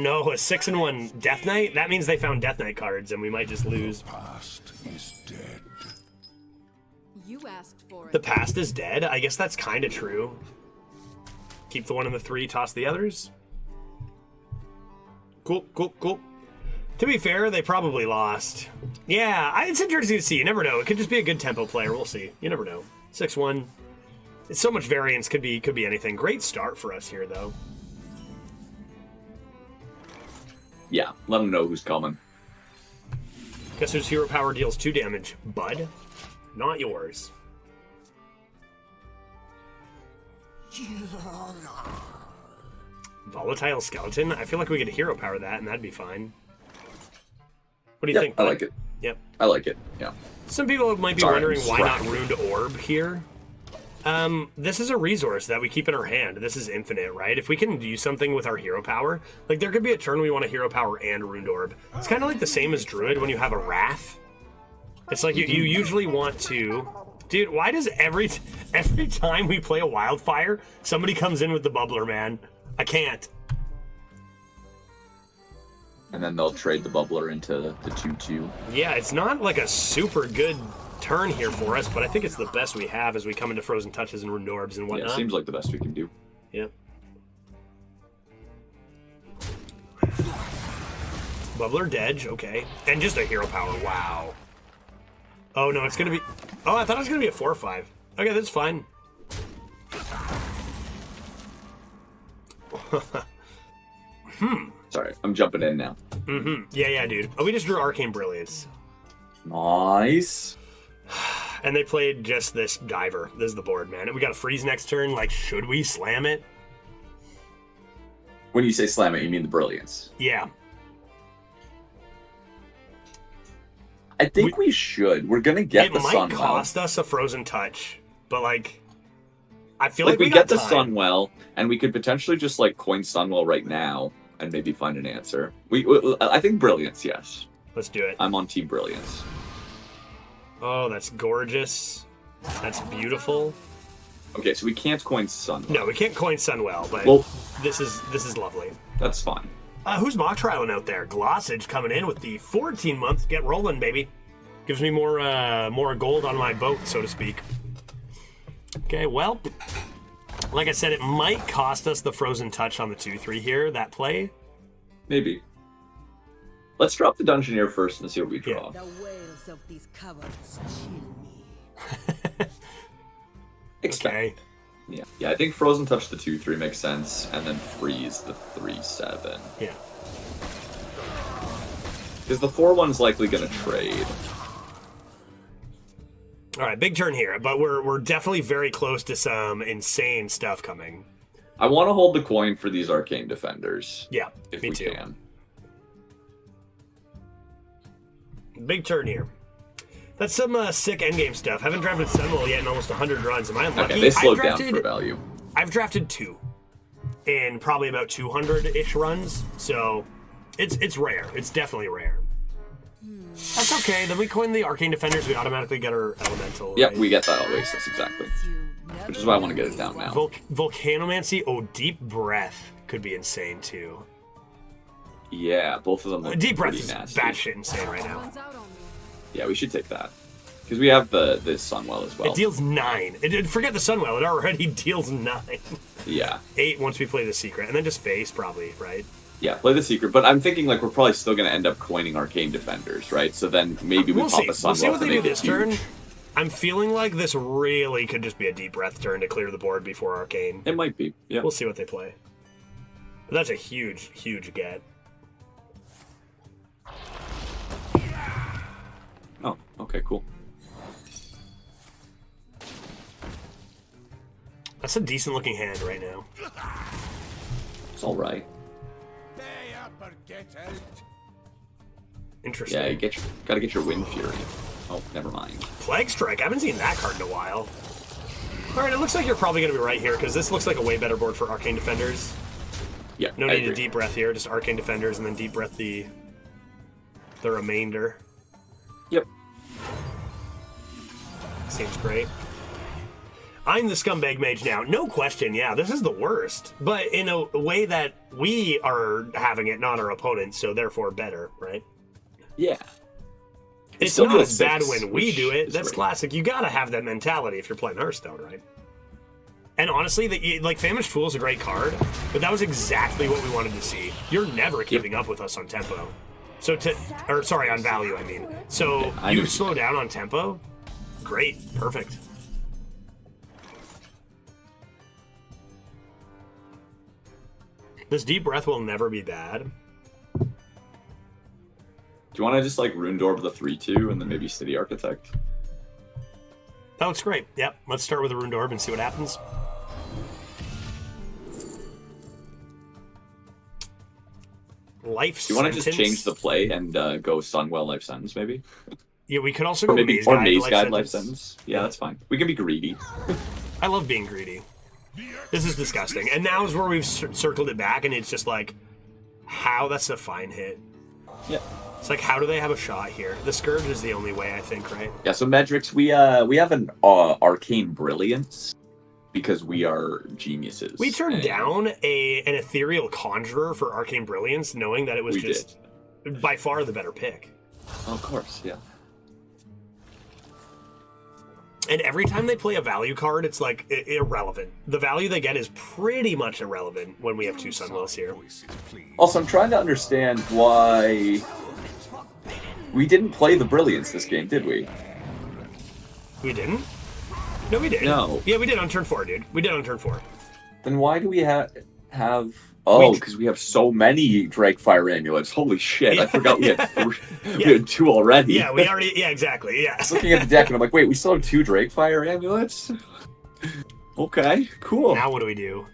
no, a 6-1 Death Knight? That means they found Death Knight cards, and we might just lose. The past is dead. You asked for it. The past is dead? I guess that's kind of true. Keep the 1 and the 3, toss the others. Cool. To be fair, they probably lost. Yeah, it's interesting to see. You never know. It could just be a good tempo player. We'll see. You never know. 6-1. It's so much variance. Could be anything. Great start for us here, though. Yeah, let them know who's coming. Guess whose hero power deals 2 damage? Bud? Not yours. Volatile Skeleton? I feel like we could hero power that, and that'd be fine. What do you think? I like it. Yep. I like it, yeah. Some people might be wondering why not Ruined Orb here. This is a resource that we keep in our hand. This is infinite, right? If we can do something with our hero power, like there could be a turn we want a hero power and Ruined Orb. It's kind of like the same as Druid when you have a Wrath. It's like you usually want to... Dude, why does every time we play a Wildfire, somebody comes in with the Bubbler, man? I can't. And then they'll trade the Bubbler into the 2/2. Yeah, it's not like a super good turn here for us, but I think it's the best we have as we come into Frozen Touches and Ruined Orbs and whatnot. Yeah, seems like the best we can do. Yep. Bubbler Dedge, okay. And just a hero power, wow. Oh no, it's gonna be... Oh, I thought it was gonna be a 4/5. Okay, that's fine. Sorry, I'm jumping in now. Yeah, dude. Oh, we just drew Arcane Brilliance. Nice. And they played just this Diver. This is the board, man. We got a freeze next turn. Like, should we slam it? When you say slam it, you mean the Brilliance. Yeah. I think we should. We're gonna get the Sunwell. It might cost us a Frozen Touch, but like, I feel like we got get the time. Sunwell, and we could potentially just like coin Sunwell right now and maybe find an answer. I think Brilliance, yes. Let's do it. I'm on Team Brilliance. Oh, that's gorgeous. That's beautiful. Okay, so we can't coin Sunwell. No, we can't coin Sunwell, but this is lovely. That's fine. Who's mock trialing out there? Glossage coming in with the 14-month. Get rolling, baby. Gives me more gold on my boat, so to speak. Okay, well, like I said, it might cost us the Frozen Touch on the 2/3 here, that play. Maybe. Let's drop the Dungeoneer first and see what we draw. The wails of these cowards chill me. Okay. Yeah, I think Frozen Touch the 2/3 makes sense, and then Freeze the 3/7. Yeah. Because the 4/1's likely going to trade. All right, big turn here, but we're definitely very close to some insane stuff coming. I want to hold the coin for these Arcane Defenders. Yeah, if me we too. can. Big turn here. That's some sick endgame stuff. Haven't drafted Sunwell yet in almost 100 runs. Am I unlucky? Okay, they slowed down for value. I've drafted 2 in probably about 200-ish runs, so it's rare. It's definitely rare. That's okay. Then we coin the Arcane Defenders. We automatically get our Elemental. Yep, right? we get that always. That's exactly. Which is why I want to get it down now. Volcanomancy. Oh, Deep Breath could be insane too. Yeah, both of them look Deep Breath pretty is nasty. batshit insane right now. Yeah, we should take that. Because we have the Sunwell as well. It deals 9. Forget the Sunwell. It already deals 9. Yeah. 8 once we play the Secret. And then just face, probably, right? Yeah, play the Secret. But I'm thinking like we're probably still going to end up coining Arcane Defenders, right? So then maybe we pop a Sunwell. We'll see what to they do make it this huge. turn. I'm feeling like this really could just be a Deep Breath turn to clear the board before Arcane. It might be, yeah. We'll see what they play. But that's a huge, huge get. Oh, okay, cool. That's a decent looking hand right now. It's all right. Interesting. Yeah, gotta get your Wind Fury. Oh, never mind. Plague Strike. I haven't seen that card in a while. All right, it looks like you're probably going to be right here because this looks like a way better board for Arcane Defenders. Yeah, no I need to agree. Deep Breath here. Just Arcane Defenders and then Deep Breath the remainder. Yep. Seems great. I'm the scumbag mage now. No question, yeah, this is the worst. But in a way that we are having it, not our opponents, so therefore better, right? Yeah. It's still not good as bad 6, when we which do it. is That's great. classic. You gotta have that mentality if you're playing Hearthstone, right? And honestly, like Famished Fool is a great card, but that was exactly what we wanted to see. You're never keeping up with us on tempo. So on value, I mean. So I you know. slow down on tempo. Great, perfect. This deep breath will never be bad. Do you want to just like Rune Orb the 3/2 and then maybe City Architect? That looks great. Yep, let's start with a Rune Orb and see what happens. Life Do you want to just Sentence. change the play and go Sunwell Life Sentence maybe? Yeah, we could also Or go maybe Maze or Guide, Maze Life Guide Sentence. Life Sentence? Yeah, that's fine. We can be greedy. I love being greedy. This is disgusting. And now is where we've circled it back, and it's just like, how? That's a fine hit. Yeah. It's like, how do they have a shot here? The Scourge is the only way, I think, right? Yeah, so Medrix, we have an Arcane Brilliance because we are geniuses. We turned and down an Ethereal Conjurer for Arcane Brilliance, knowing that it was We just by far the better pick. Of course, yeah. And every time they play a value card, it's like irrelevant. The value they get is pretty much irrelevant when we have two Sunwells here. Also, I'm trying to understand why we didn't play the Brilliance this game, did we? We didn't? No, we did. No. Yeah, we did on turn 4, dude. We did on turn 4. Then why do we have? Oh, We- because we have so many Drakefire amulets. Holy shit! I forgot we had three. Yeah. We had 2 already. Yeah, we already. Yeah, exactly. Yeah. I was looking at the deck and I'm like, wait, we still have 2 Drakefire amulets? Okay, cool. Now what do we do?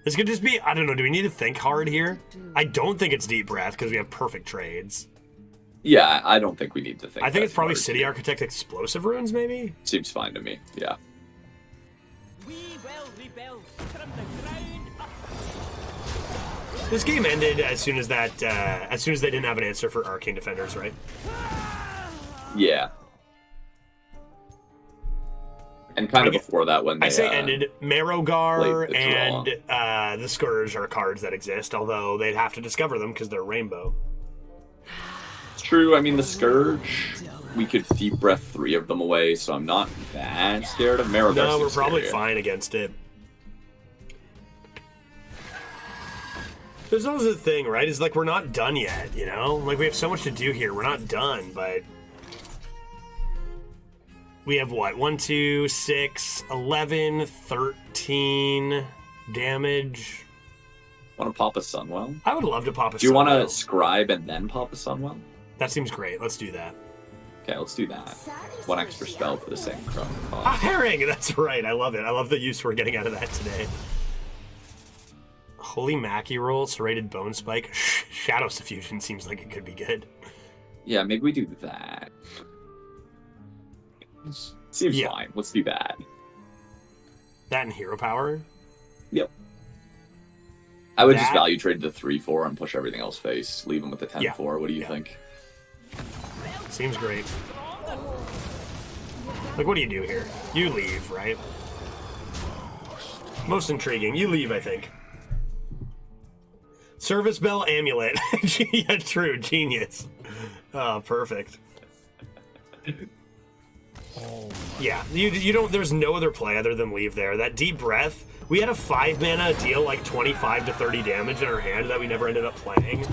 This could just be. I don't know. Do we need to think hard here? I don't think it's Deep Breath because we have perfect trades. Yeah, I don't think we need to think. I think that it's probably hard. City Architect Explosive Runes, maybe. Seems fine to me. Yeah. We will rebuild from the ground up. This game ended as soon as that. As soon as they didn't have an answer for Arcane Defenders, right? Yeah. And kind of I get- before that, when they, I say ended. Marrowgar played the and the Scourge are cards that exist, although they'd have to discover them because they're rainbow. It's true. I mean, the Scourge, we could Deep Breath 3 of them away, so I'm not that scared of Marrowgar. No, we're seems probably scarier. fine against it. There's always the thing, right? Is like we're not done yet, you know? Like we have so much to do here. We're not done, but we have what? 1, 2, 6, 11, 13 damage. Want to pop a Sunwell? I would love to pop a Do you want to Sunwell. Scribe and then pop a Sunwell? That seems great. Let's do that. Okay, let's do that. 1 extra spell for the same cost. Ah, herring! That's right. I love it. I love the use we're getting out of that today. Holy Mackie Roll, Serrated Bone Spike, Shadow Suffusion seems like it could be good. Yeah, maybe we do that. Seems Yeah. fine. Let's do that. That and Hero Power. Yep. I would just That- value trade the 3/4 and push everything else face. Leave them with the 10/4. What do you Yeah. think? Seems great. Like, what do you do here? You leave, right? Most intriguing. You leave, I think. Service Bell Amulet. Yeah, true. Genius. Oh, perfect. Yeah, you don't. There's no other play other than leave there. That Deep Breath. We had a 5 mana deal like 25 to 30 damage in our hand that we never ended up playing.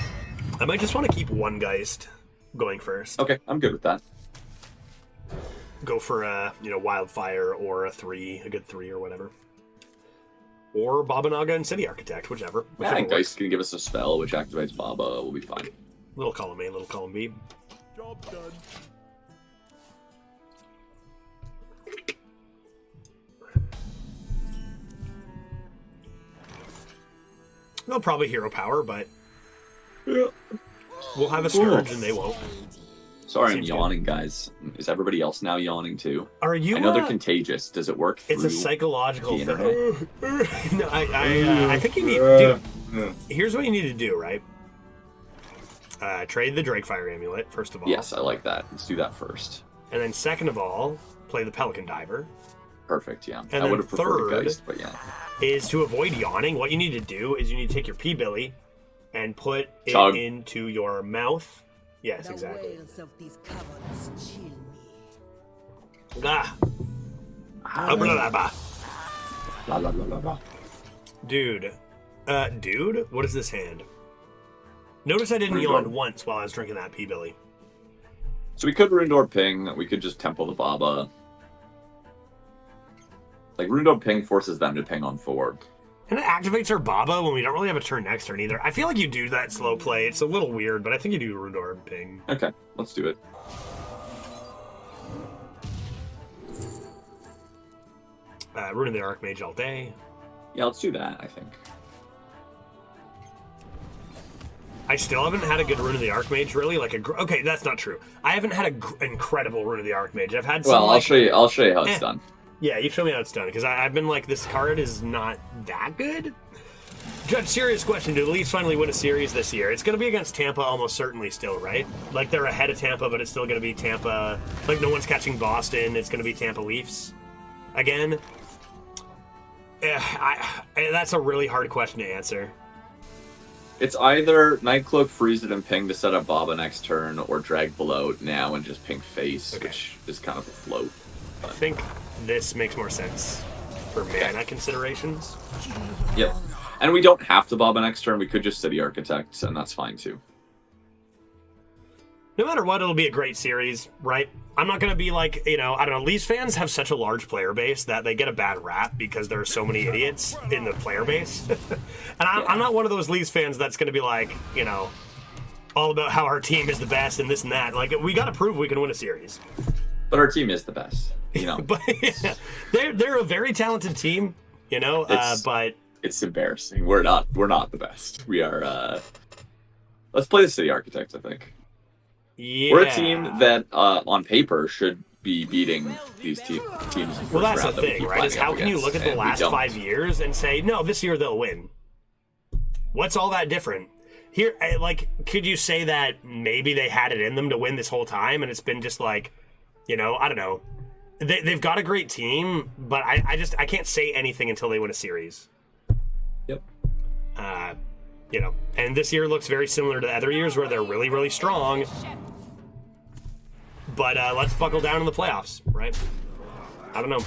I might just want to keep one Geist going first. Okay, I'm good with that. Go for a Wildfire or a good 3 or whatever. Or Babanaga and City Architect, whichever. Yeah, Whichever and works. Geist can give us a spell which activates Baba. We'll be fine. Little column A, little column B. Job done. They'll probably Hero Power, but Yeah. we'll have a Scourge and they won't. Sorry, I'm Seems good. yawning, guys. Is everybody else now yawning too? Are you? I know they're contagious. Does it work through? It's a psychological the thing. No, I think you need. Dude, here's what you need to do, right? Trade the Drakefire Amulet first of all. Yes, I like that. Let's do that first. And then second of all, play the Pelican Diver. Perfect, yeah. And I then would have preferred third- Geist, but yeah. Is to avoid yawning, what you need to do is you need to take your P-Billy and put it Chug. into your mouth. Yes, The exactly. wails of these caverns chill me. Ah. La, la, la, la, la. Dude. Dude? What is this hand? Notice I didn't Pretty yawn good. once while I was drinking that P-Billy. So we could Rundor Ping. We could just Temple the Baba. Like, Rundor Ping forces them to ping on 4. And it activates our Baba when we don't really have a turn next turn either. I feel like you do that slow play. It's a little weird, but I think you do Rundor Ping. Okay, let's do it. Rune of the Archmage all day. Yeah, let's do that, I think. I still haven't had a good Rune of the Archmage, really. Okay, that's not true. I haven't had an incredible Rune of the Archmage. I've had some. Well, I'll show you how it's eh. done. Yeah, you show me how it's done, because I've been like, this card is not that good. Judge, serious question. Do the Leafs finally win a series this year? It's going to be against Tampa almost certainly still, right? Like, they're ahead of Tampa, but it's still going to be Tampa. Like, no one's catching Boston. It's going to be Tampa Leafs again. That's a really hard question to answer. It's either Nightcloak, freeze it, and ping to set up Baba next turn, or drag below now and just ping face, Okay. which is kind of a float. I think this makes more sense for mana considerations. Yep. And we don't have to Baba next turn. We could just City Architect, and that's fine too. No matter what, it'll be a great series, right? I'm not going to be like, I don't know, Leafs fans have such a large player base that they get a bad rap because there are so many idiots in the player base. And I'm not one of those Leafs fans that's going to be like, all about how our team is the best and this and that. Like, we got to prove we can win a series. But our team is the best, But yeah, they're a very talented team, but... It's embarrassing. We're not the best. We are, let's play the City Architect, I think. Yeah. We're a team that, on paper, should be beating these teams. In the Well, that's first the round that we thing, keep right? Is lining how up can you look against, at the and we last don't. 5 years and say, no, this year they'll win? What's all that different? Here, could you say that maybe they had it in them to win this whole time, and it's been just like, I don't know. They've got a great team, but I can't say anything until they win a series. Yep. And this year looks very similar to the other years where they're really, really strong. But let's buckle down in the playoffs, right? I don't know.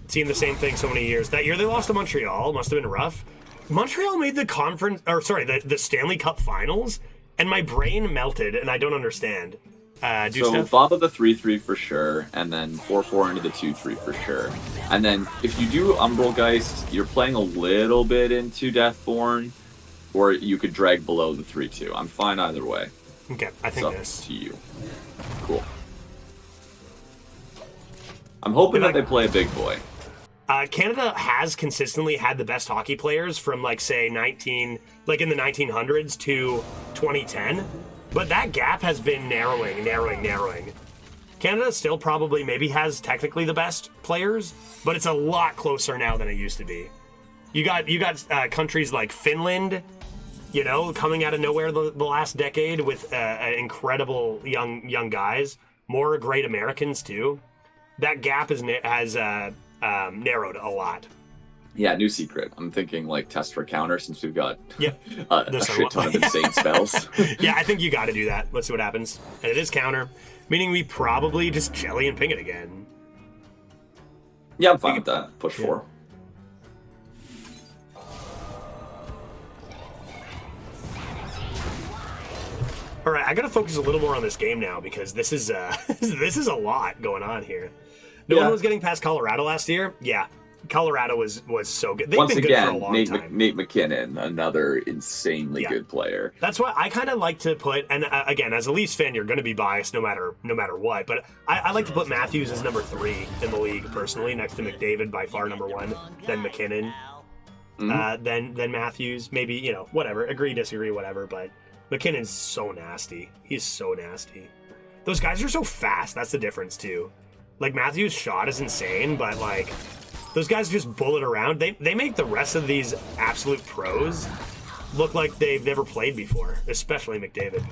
Seen the same thing so many years. That year they lost to Montreal. Must have been rough. Montreal made the Stanley Cup Finals, and my brain melted, and I don't understand. So Baba the 3/3 for sure, and then 4/4 into the 2/3 for sure. And then if you do Umbralgeist, you're playing a little bit into Deathborn, or you could drag below the 3/2. I'm fine either way. Okay, I It's think up this. to you. Cool. I'm hoping that they play a big boy. Canada has consistently had the best hockey players from, say, in the 1900s to 2010. But that gap has been narrowing. Canada still probably maybe has technically the best players, but it's a lot closer now than it used to be. You got countries like Finland, coming out of nowhere the last decade with incredible young guys. More great Americans too. That gap has narrowed a lot. Yeah, new secret. I'm thinking test for counter since we've got The a shit ton of insane spells. Yeah, I think you got to do that. Let's see what happens. And it is counter, meaning we probably just jelly and ping it again. Yeah, I'm fine with that. Push 4. All right, I got to focus a little more on this game now because this is this is a lot going on here. No one was getting past Colorado last year. Yeah, Colorado was so good. They've Once been again, good for a long Nate time. Nate McKinnon, another insanely good player. That's why I kind of like to put, and again, as a Leafs fan, you're going to be biased no matter what. But I like to put Matthews as number 3 in the league personally, next to McDavid by far number 1, then McKinnon, then Matthews. Maybe whatever, agree, disagree, whatever. But McKinnon's so nasty. He's so nasty. Those guys are so fast. That's the difference too. Matthews' shot is insane, but those guys just bullet around. They make the rest of these absolute pros look like they've never played before, especially McDavid.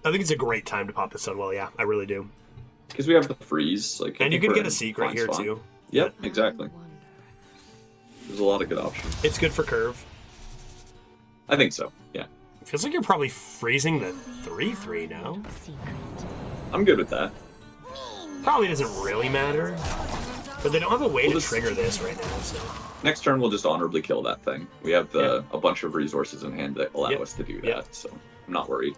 I think it's a great time to pop the Sunwell, yeah, I really do. Because we have the freeze. Like, And you can get a secret here, too. Yep, exactly. There's a lot of good options. It's good for curve. I think so, yeah. Feels like you're probably freezing the 3-3 now. I'm good with that. Probably doesn't really matter. But they don't have a way to trigger this right now, so... Next turn, we'll just honorably kill that thing. We have a bunch of resources in hand that allow us to do that, so I'm not worried.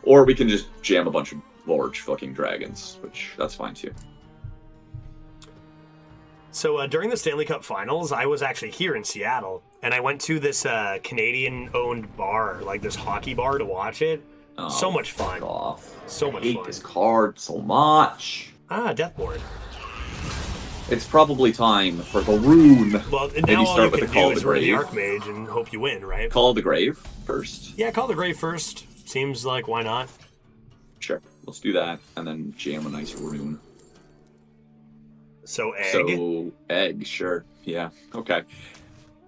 Or we can just jam a bunch of large fucking dragons, which that's fine too. So during the Stanley Cup Finals, I was actually here in Seattle, and I went to this Canadian-owned bar, like this hockey bar, to watch it. Oh, so much fun. Off. So much I hate fun. this card so much. Ah, Deathborn. It's probably time for the rune. Well, and now you all start you with can the Call do of is the run the Grave. Archmage and hope you win, right? Call of the Grave first. Yeah, Call the Grave first. Seems like, why not? Sure, let's do that, and then jam a nice rune. So egg. So egg, sure, yeah, okay. And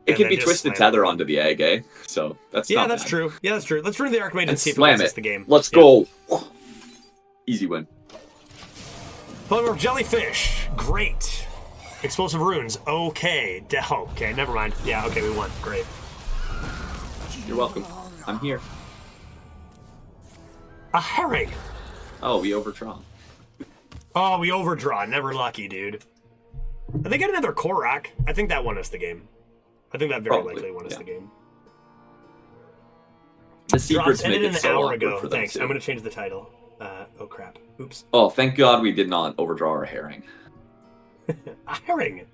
It can then be just Twisted slam Tether it. onto the egg, eh? So that's Yeah, not that's bad. true. Yeah, that's true. Let's run the Archmage and see if it slam wins us it. the game. Let's Yeah. go. Easy win. Polymorph Jellyfish. Great. Explosive Runes. Okay. Okay, never mind. Yeah, okay, we won. Great. You're welcome. I'm here. A Herring. Oh, we overdraw. Oh, we overdraw. Never lucky, dude. And they get another Korak. I think that won us the game. I think that very Probably, likely won us yeah. the game. The secrets Drops ended make an it so hour awkward ago. for them, Thanks. too. I'm going to change the title. Oh, crap. Oops. Oh, thank God we did not overdraw our herring. A Herring.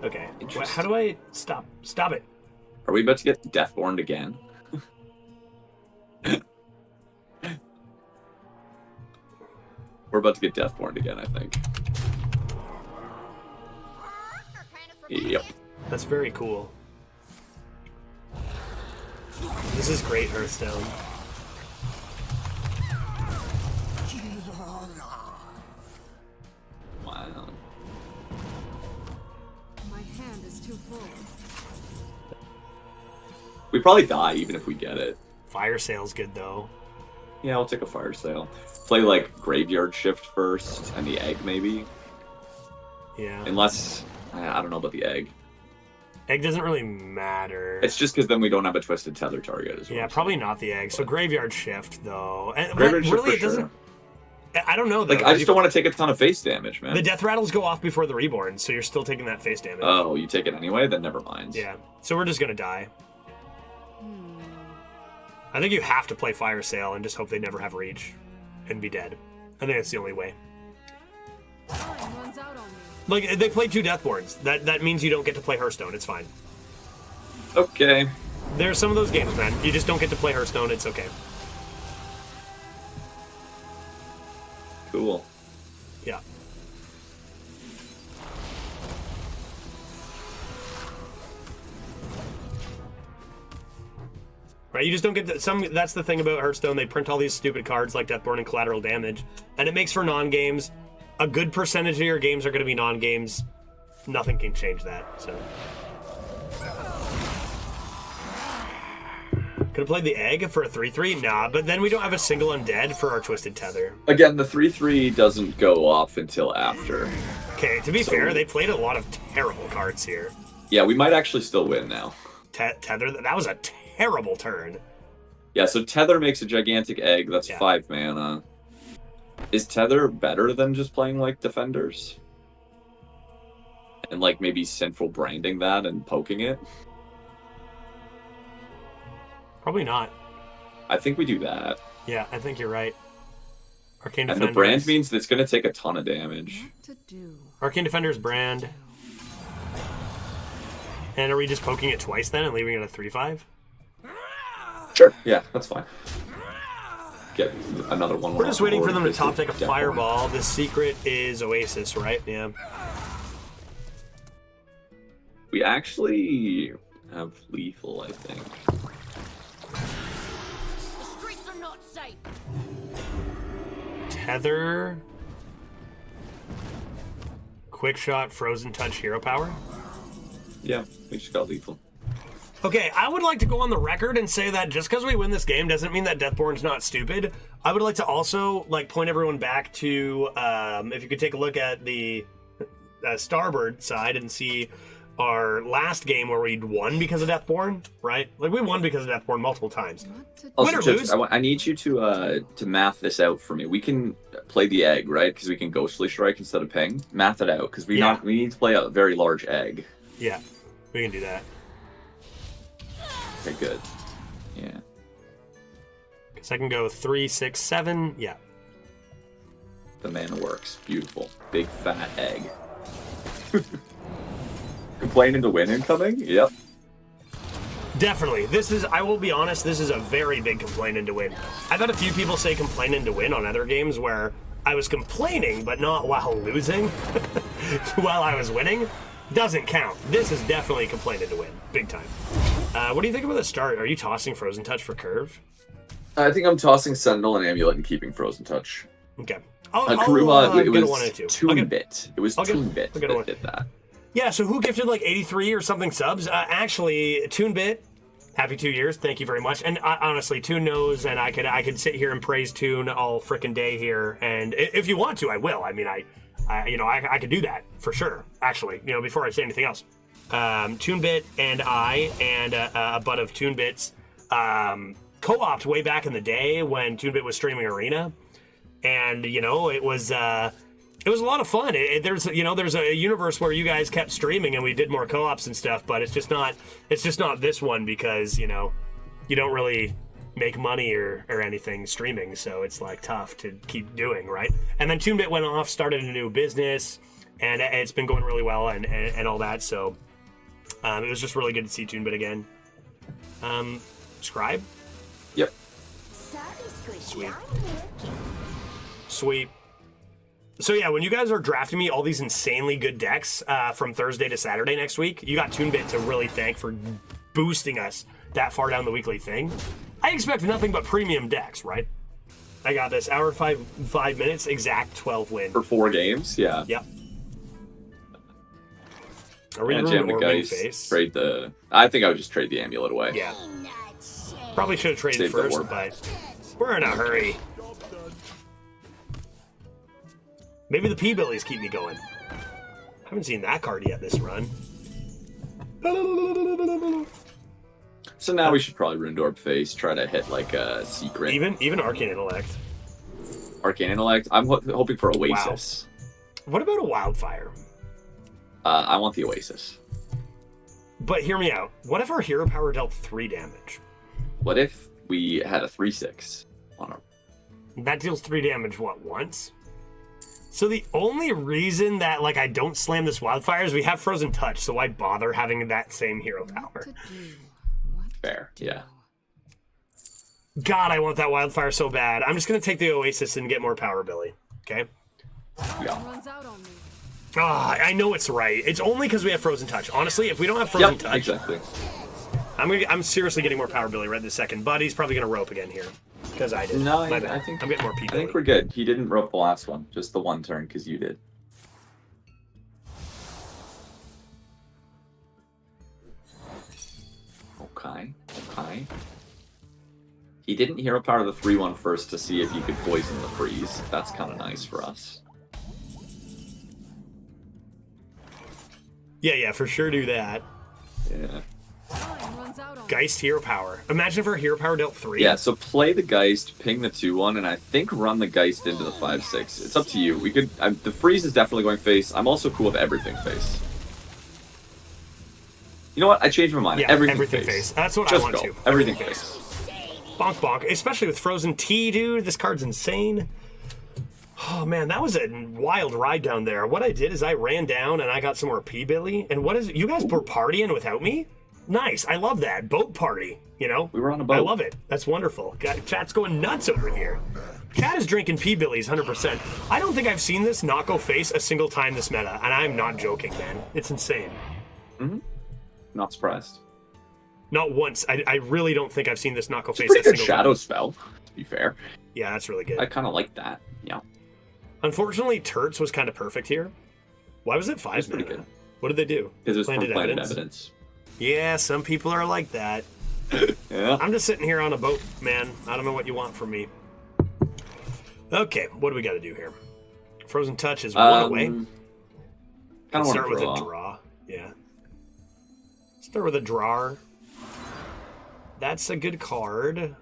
Okay. How do I stop? Stop it. Are we about to get Deathborn again? We're about to get Deathborn again, I think. Yep. That's very cool. This is great, Hearthstone. Wow. My hand is too full. We probably die even if we get it. Fire Sale's good, though. Yeah, I'll take a fire sale. Play like Graveyard Shift first and the egg maybe. Yeah. Unless I don't know about the egg. Egg doesn't really matter. It's just because then we don't have a Twisted Tether target as well. Yeah, probably not the egg. So Graveyard Shift, though. And, Graveyard but Shift really, for it doesn't... sure. I don't know, though. Like, I just don't want to take a ton of face damage, man. The Death Rattles go off before the Reborn, so you're still taking that face damage. Oh, you take it anyway? Then never mind. Yeah. So we're just going to die. I think you have to play Fire Sale and just hope they never have Reach and be dead. I think that's the only way. Time runs out on me. Like, they play 2 Deathborns. That means you don't get to play Hearthstone. It's fine. Okay. There are some of those games, man. You just don't get to play Hearthstone. It's okay. Cool. Yeah. Right, you just don't get to, that's the thing about Hearthstone. They print all these stupid cards like Deathborn and Collateral Damage, and it makes for non-games. A good percentage of your games are going to be non-games. Nothing can change that, so. Could have played the egg for a 3-3? Nah, but then we don't have a single undead for our Twisted Tether. Again, the 3/3 doesn't go off until after. Okay, to be fair, they played a lot of terrible cards here. Yeah, we might actually still win now. Tether, that was a terrible turn. Yeah, so Tether makes a gigantic egg. That's 5 mana. Is Tether better than just playing, like, Defenders? And, like, maybe Sinful branding that and poking it? Probably not. I think we do that. Yeah, I think you're right. Arcane And Defenders. the brand means that it's going to take a ton of damage. What to do? Arcane Defenders brand. And are we just poking it twice then and leaving it a 3-5? Sure. Yeah, that's fine. Get another one. We're just waiting for them to top take deck a Fireball. The secret is Oasis, right? Yeah. We actually have Lethal, I think. The streets are not safe. Tether. Quick Shot, Frozen Touch, Hero Power. Yeah, we just got Lethal. Okay, I would like to go on the record and say that just because we win this game doesn't mean that Deathborn's not stupid. I would like to also point everyone back to if you could take a look at the starboard side and see our last game where we won because of Deathborn, right? Like we won because of Deathborn multiple times. Also, Win or Chips, lose? I need you to math this out for me. We can play the egg, right? Because we can ghostly strike instead of ping. Math it out because we need to play a very large egg. Yeah, we can do that. Okay, good. Yeah. So I can go 3, 6, 7. Yeah. The mana works. Beautiful. Big fat egg. Complaining to win incoming? Yep. Definitely. I will be honest, this is a very big complaining to win. I've had a few people say complaining to win on other games where I was complaining, but not while losing. While I was winning. Doesn't count. This is definitely complaining to win. Big time. What do you think about the start? Are you tossing Frozen Touch for curve? I think I'm tossing Sentinel and Amulet and keeping Frozen Touch. Okay. Karuma, it get a was 1 and 2. Toon-Bit. It was I'll get- Toon-Bit I'll get a that one. did that. Yeah, so who gifted like 83 or something subs? Actually, Toon-Bit, happy 2 years. Thank you very much. And honestly, Toon knows, and I could sit here and praise Toon all frickin' day here. And if you want to, I will. I mean, I could do that for sure. Actually, before I say anything else, Toon-Bit and I and a butt of Toon-Bits co-opted way back in the day when Toon-Bit was streaming Arena, and it was a lot of fun. There's a universe where you guys kept streaming and we did more co-ops and stuff, but it's just not this one because you don't really make money or anything streaming, so it's like tough to keep doing, right? And then Toon-Bit went off, started a new business, and it's been going really well and all that. So it was just really good to see Toon-Bit again. Scribe? Yep. Sweet. So yeah, when you guys are drafting me all these insanely good decks from Thursday to Saturday next week, you got Toon-Bit to really thank for boosting us that far down the weekly thing. I expect nothing but premium decks, right? I got this. Hour 5 minutes, exact 12 win. For 4 games? Yeah. Yep. Are we And ruined jam the or guys. face? Trade the. I think I would just trade the amulet away. Yeah. Probably should have traded Save the first, orb. but we're in a hurry. Maybe the P-Billies keep me going. Haven't seen that card yet this run. So now we should probably Ruined Orb face, try to hit like a secret. Even Arcane Intellect. Arcane Intellect. I'm hoping for Oasis. What about a Wildfire? I want the Oasis. But hear me out. What if our hero power dealt 3 damage? What if we had a 3/6 on our. That deals 3 damage, what, once? So the only reason that I don't slam this Wildfire is we have Frozen Touch, so why bother having that same hero power? Fair, yeah. God, I want that Wildfire so bad. I'm just going to take the Oasis and get more Powerbilly. Okay? Yeah. Runs out on me. I know it's right. It's only because we have Frozen Touch. Honestly, if we don't have Frozen Yep, Touch, exactly. I'm seriously getting more Powerbilly right this second. But he's probably going to rope again here. Because I did. No, My bad. I think I'm getting more I people. think we're good. He didn't rope the last one, just the one turn because you did. Okay. He didn't hero power the 3/1 first to see if you could poison the freeze. That's kind of nice for us. Yeah, for sure do that. Yeah. Time runs out on me. Geist hero power. Imagine if our hero power dealt 3. Yeah, so play the Geist, ping the 2/1, and I think run the Geist into the 5/6. It's up to you. We could. The freeze is definitely going face. I'm also cool with everything face. You know what? I changed my mind. Yeah, everything face. face. That's what Just I want go. to. Everything face. Bonk bonk. Especially with Frozen T, dude. This card's insane. Oh man, that was a wild ride down there. What I did is I ran down and I got some more P-Billy. And what is it? You guys were partying without me? Nice. I love that. Boat party, We were on a boat. I love it. That's wonderful. Chat's going nuts over here. Chat is drinking P-Billies 100%. I don't think I've seen this not go face a single time this meta. And I'm not joking, man. It's insane. Not surprised. Not once. I really don't think I've seen this not go face a Pretty good single shadow time. spell, to be fair. Yeah, that's really good. I kind of like that. Yeah. Unfortunately, Turts was kind of perfect here. Why was it 5 It's pretty mana? good. What did they do? Because it was from Planted Planted Evidence? Evidence. Yeah, some people are like that. Yeah. I'm just sitting here on a boat, man. I don't know what you want from me. Okay, what do we got to do here? Frozen Touch is one away. Kind of Let's want start to with draw. a draw. Yeah. Start with a drawer. That's a good card.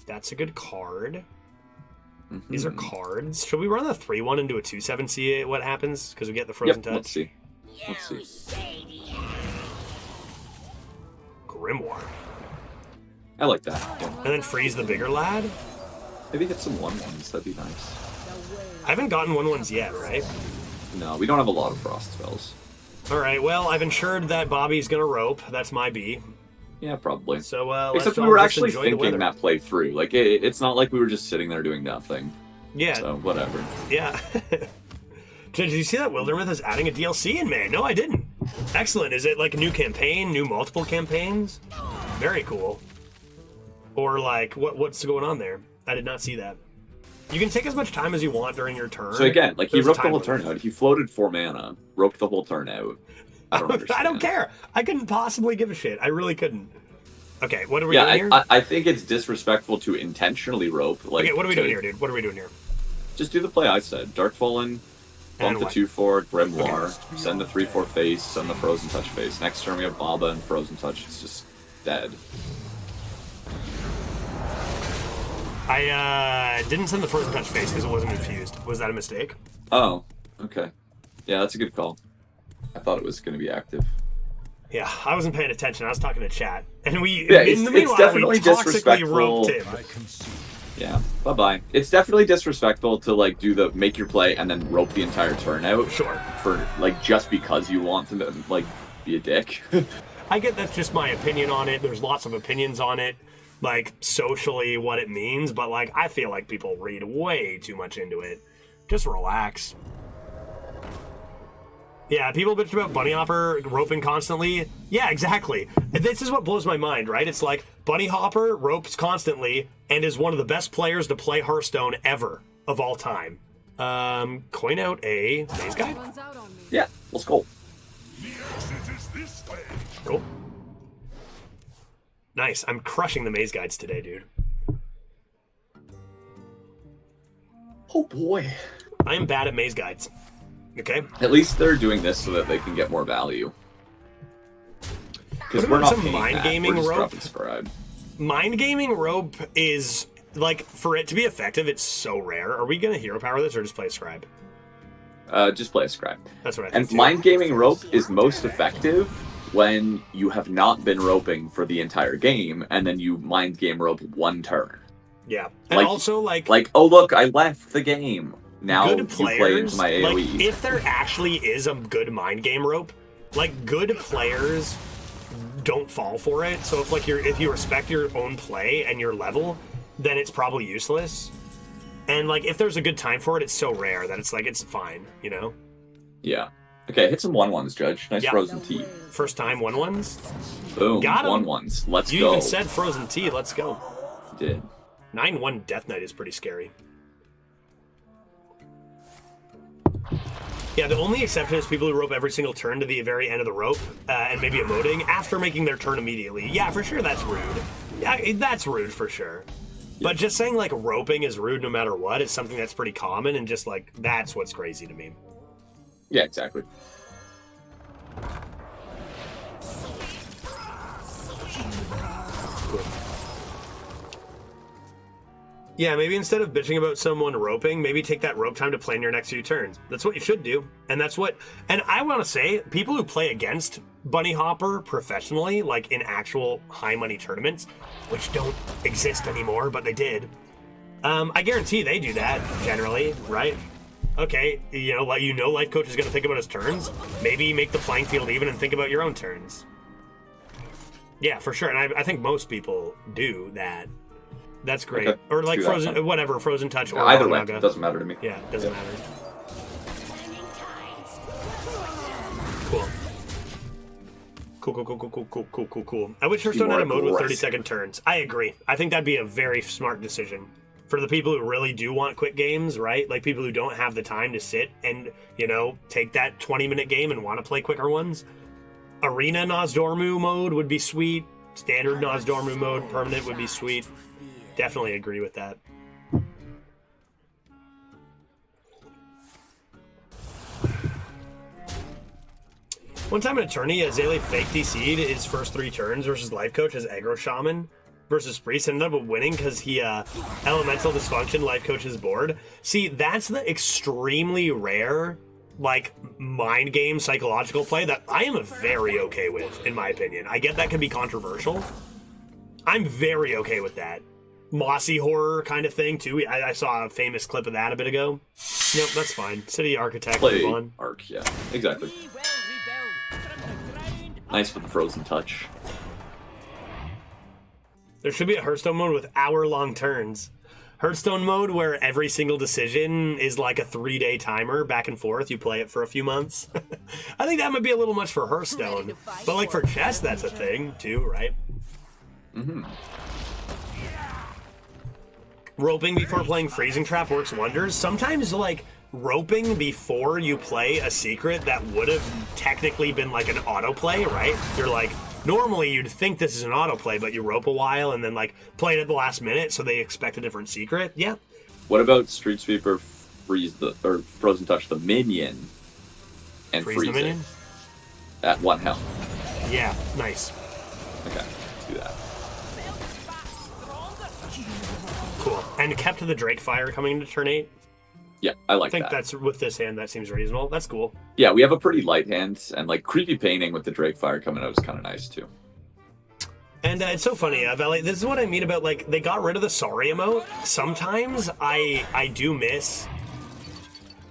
That's a good card. These are cards. Should we run the 3-1 into a 2-7, see what happens? Because we get the Frozen Touch. Let's see. Let's see. Grimoire. I like that. Yeah. And then freeze the bigger lad? Maybe get some 1/1s. That'd be nice. I haven't gotten 1/1s yet, right? No, we don't have a lot of frost spells. Alright, well, I've ensured that Bobby's gonna rope. That's my B. Yeah, probably. So, Except let's we were all just actually enjoy the thinking weather. that play through. Like, it's not like we were just sitting there doing nothing. Yeah, So, whatever. yeah. Did you see that Wildermyth is adding a DLC in May? No, I didn't. Excellent. Is it like a new campaign, new multiple campaigns? Very cool. Or like, what's going on there? I did not see that. You can take as much time as you want during your turn. So again, like, he There's a roped the time whole limit. turn out. He floated 4 mana, roped the whole turn out. I don't understand. I don't care. I couldn't possibly give a shit. I really couldn't. Okay, what are we doing Yeah, here? I think it's disrespectful to intentionally rope. Like, Okay, what are we doing here, dude? What are we doing here? Just do the play I said. Darkfallen, bump And the what? 2/4, Grimoire, send the 3/4 face, send the Frozen Touch face. Next turn we have Baba and Frozen Touch. It's just dead. I didn't send the Frozen Touch face because it wasn't infused. Was that a mistake? Oh, okay. Yeah, that's a good call. I thought it was going to be active. Yeah, I wasn't paying attention. I was talking to chat, and we Yeah, in the it's meanwhile definitely we toxically disrespectful. roped him. I concede. Yeah, bye-bye. It's definitely disrespectful to, like, do the make your play and then rope the entire turn out. Sure. For, like, just because you want to, like, be a dick. I get that's just my opinion on it. There's lots of opinions on it, like socially what it means, but like I feel like people read way too much into it. Just relax. Yeah, people bitch about Bunny Hopper roping constantly. Yeah, exactly. This is what blows my mind, right? It's like Bunny Hopper ropes constantly and is one of the best players to play Hearthstone ever of all time. Coin out a Maze Guy. Runs out on me. Yeah, let's go. The exit is this way. Cool. Nice. I'm crushing the Maze Guides today, dude. Oh boy. I am bad at Maze Guides. Okay? At least they're doing this so that they can get more value. Because What we're about not some paying mind that. gaming We're just rope? dropping scribe. Mind gaming rope is, like, for it to be effective, it's so rare. Are we going to hero power this or just play a scribe? Just play a scribe. That's what I think. And too. mind gaming rope is most effective when you have not been roping for the entire game, and then you mind game rope one turn. Yeah. And like- also, like Oh look, I left the game. Now you good play players, into my like, AoE. if there actually is a good mind game rope, like, good players don't fall for it. So if you respect your own play and your level, then it's probably useless. And like if there's a good time for it, it's so rare that it's like it's fine, you know? Yeah. Okay, hit some 1/1s, Judge. Nice Yeah. frozen tea. First time 1/1s. Boom. Got 'em. 1/1s. Let's You go. even said frozen tea, let's go. Did. 9-1 Death Knight is pretty scary. Yeah, the only exception is people who rope every single turn to the very end of the rope and maybe emoting after making their turn immediately. Yeah, for sure, that's rude. Yeah, that's rude for sure. But just saying, like, roping is rude no matter what is something that's pretty common, and just, like, that's what's crazy to me. Yeah, exactly. Yeah, maybe instead of bitching about someone roping, maybe take that rope time to plan your next few turns. That's what you should do. And that's what... And I want to say, people who play against Bunny Hopper professionally, like in actual high-money tournaments, which don't exist anymore, but they did, I guarantee they do that, generally, right? Okay, life coach is going to think about his turns. Maybe make the playing field even and think about your own turns. Yeah, for sure. And I think most people do that. That's great. Okay, Or let's like do that Frozen, then. whatever, Frozen Touch or Either way, Raga. it doesn't matter to me. Yeah, it doesn't matter. Cool. Cool. I wish Hearthstone had a mode with 30-second turns. I agree. I think that'd be a very smart decision. For the people who really do want quick games, right? Like people who don't have the time to sit and, take that 20-minute game and want to play quicker ones. Arena Nozdormu mode would be sweet. Standard Nozdormu mode, permanent would be sweet. Definitely agree with that. One time in a tourney, Azalea fake DC'd his first 3 turns versus Life Coach as Aggro Shaman versus Priest, ended up winning because he Elemental Dysfunction Life Coach's board. See, that's the extremely rare, like, mind game psychological play that I am very okay with, in my opinion. I get that can be controversial. I'm very okay with that. Mossy horror kind of thing, too. I saw a famous clip of that a bit ago. Nope, that's fine. City Architect, Play move on. Arc, yeah, exactly. We will rebuild from the ground up. Nice for the Frozen Touch. There should be a Hearthstone mode with hour-long turns. Hearthstone mode where every single decision is like a 3-day timer back and forth. You play it for a few months. I think that might be a little much for Hearthstone. But like for chess, that's a thing too, right? Mm-hmm. Roping before playing Freezing Trap works wonders. Sometimes like roping before you play a secret that would have technically been like an autoplay, right? You're like, normally you'd think this is an autoplay, but you rope a while and then like play it at the last minute so they expect a different secret. Yeah. What about Street Sweeper Frozen Touch the minion and Freeze freeze the minion? it at 1 health? Yeah, nice. Okay, let's do that. Cool. And kept the Drake Fire coming into turn 8. Yeah, I I like think that. that's with this hand, that seems reasonable. That's cool. Yeah, we have a pretty light hand, and like creepy painting with the Drake Fire coming out is kind of nice too. And it's so funny, Valley. This is what I mean about like they got rid of the sorry emote. Sometimes I do miss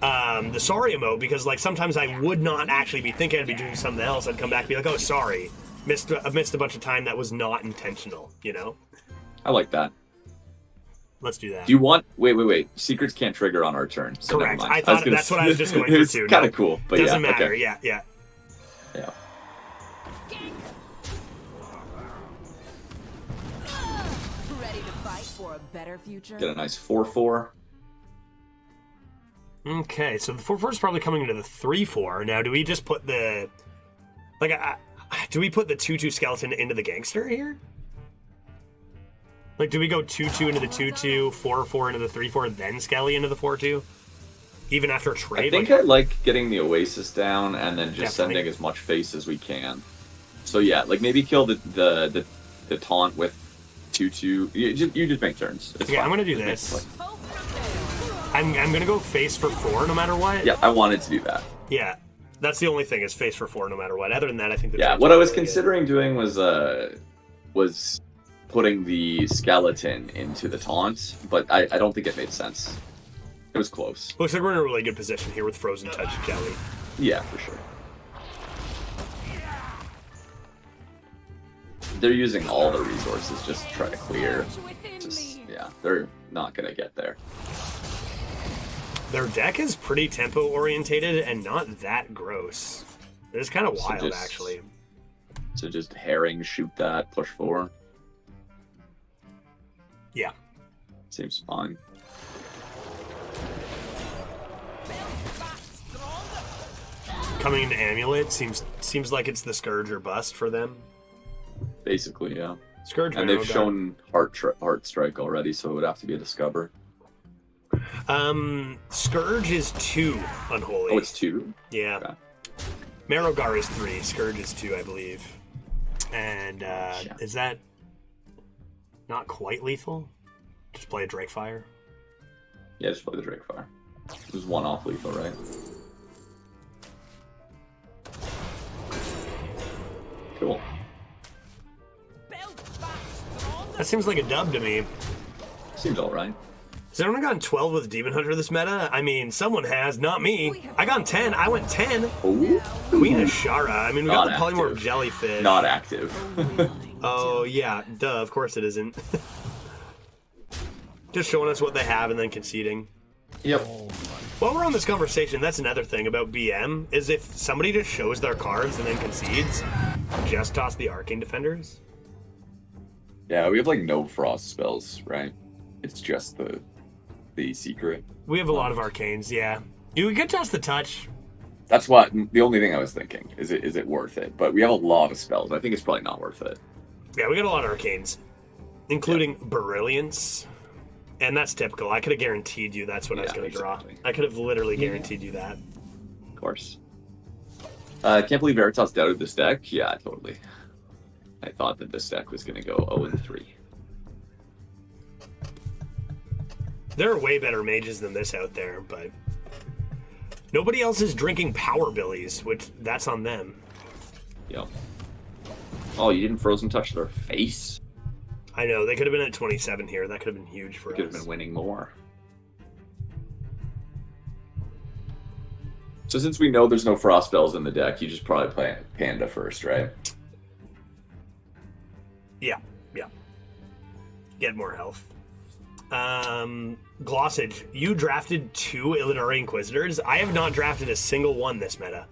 the sorry emote because like sometimes I would not actually be thinking I'd be doing something else. I'd come back and be like, oh sorry, I missed a bunch of time that was not intentional. You know. I like that. Let's do that. Do you want? Wait. Secrets can't trigger on our turn. So Correct. Never mind. I thought gonna that's what I was just going for It's too. kind No, of cool, but doesn't yeah, matter. okay. Yeah. Yeah. Ready to fight for a better future? Get a nice 4/4. Okay, so the 4/4 is probably coming into the 3/4. Now, do we just put the like? Do we put the 2/2 skeleton into the gangster here? Like, do we go 2/2 into the 2/2, 4/4 into the 3/4, then Skelly into the 4/2? Even after a I trade? think like, I like getting the Oasis down and then just Definitely. sending as much face as we can. So yeah, like maybe kill the taunt with 2/2. You just make turns. It's yeah, fine. I'm gonna do Just make this. play. I'm gonna go face for 4 no matter what. Yeah, I wanted to do that. Yeah, that's the only thing is face for 4 no matter what. Other than that, I think the Yeah, trade's what I was really good. considering doing was putting the skeleton into the taunt, but I don't think it made sense. It was close. Looks like we're in a really good position here with Frozen Touch Kelly. Yeah, for sure. They're using all the resources just to try to clear. Just, yeah, they're not gonna get there. Their deck is pretty tempo orientated and not that gross. It's kind of So wild, just- actually. So just herring, shoot that, push 4. Yeah. Seems fine. Coming into Amulet seems like it's the Scourge or bust for them. Basically, yeah. Scourge And Marrow they've Guard. shown Heart Strike already, so it would have to be a Discover. Scourge is 2 Unholy. Oh, it's 2? Yeah. Okay. Marrowgar is 3, Scourge is 2, I believe. And Yeah. is that not quite lethal? Just play a Drake Fire. Yeah, just play the Drake Fire. It was 1 off lethal, right? Cool. That seems like a dub to me. Seems alright. Has anyone gotten 12 with Demon Hunter this meta? I mean, someone has, not me. I got 10. I went 10. Ooh. Queen Ashara. I mean, we got Not the Polymorph active. Jellyfish. Not active. Oh, yeah. Duh, of course it isn't. Just showing us what they have and then conceding. Yep. While we're on this conversation, that's another thing about BM, is if somebody just shows their cards and then concedes, just toss the Arcane Defenders. Yeah, we have like no frost spells, right? It's just the secret. We have a lot of Arcanes, yeah. You could toss the Touch. That's what the only thing I was thinking. Is it worth it? But we have a lot of spells. I think it's probably not worth it. Yeah, we got a lot of arcanes, including Brilliance. And that's typical. I could have guaranteed you that's what I was going to draw. I could have literally guaranteed you that. Of course. I can't believe Veritas doubted this deck. Yeah, totally. I thought that this deck was going to go 0-3. There are way better mages than this out there, but nobody else is drinking Powerbillies, which that's on them. Yep. Oh, you didn't Frozen Touch their face? I know, they could have been at 27 here. That could have been huge for us. Could have been winning more. So since we know there's no Frost spells in the deck, you just probably play Panda first, right? Yeah. Get more health. Glossage, you drafted 2 Illidari Inquisitors. I have not drafted a single one this meta.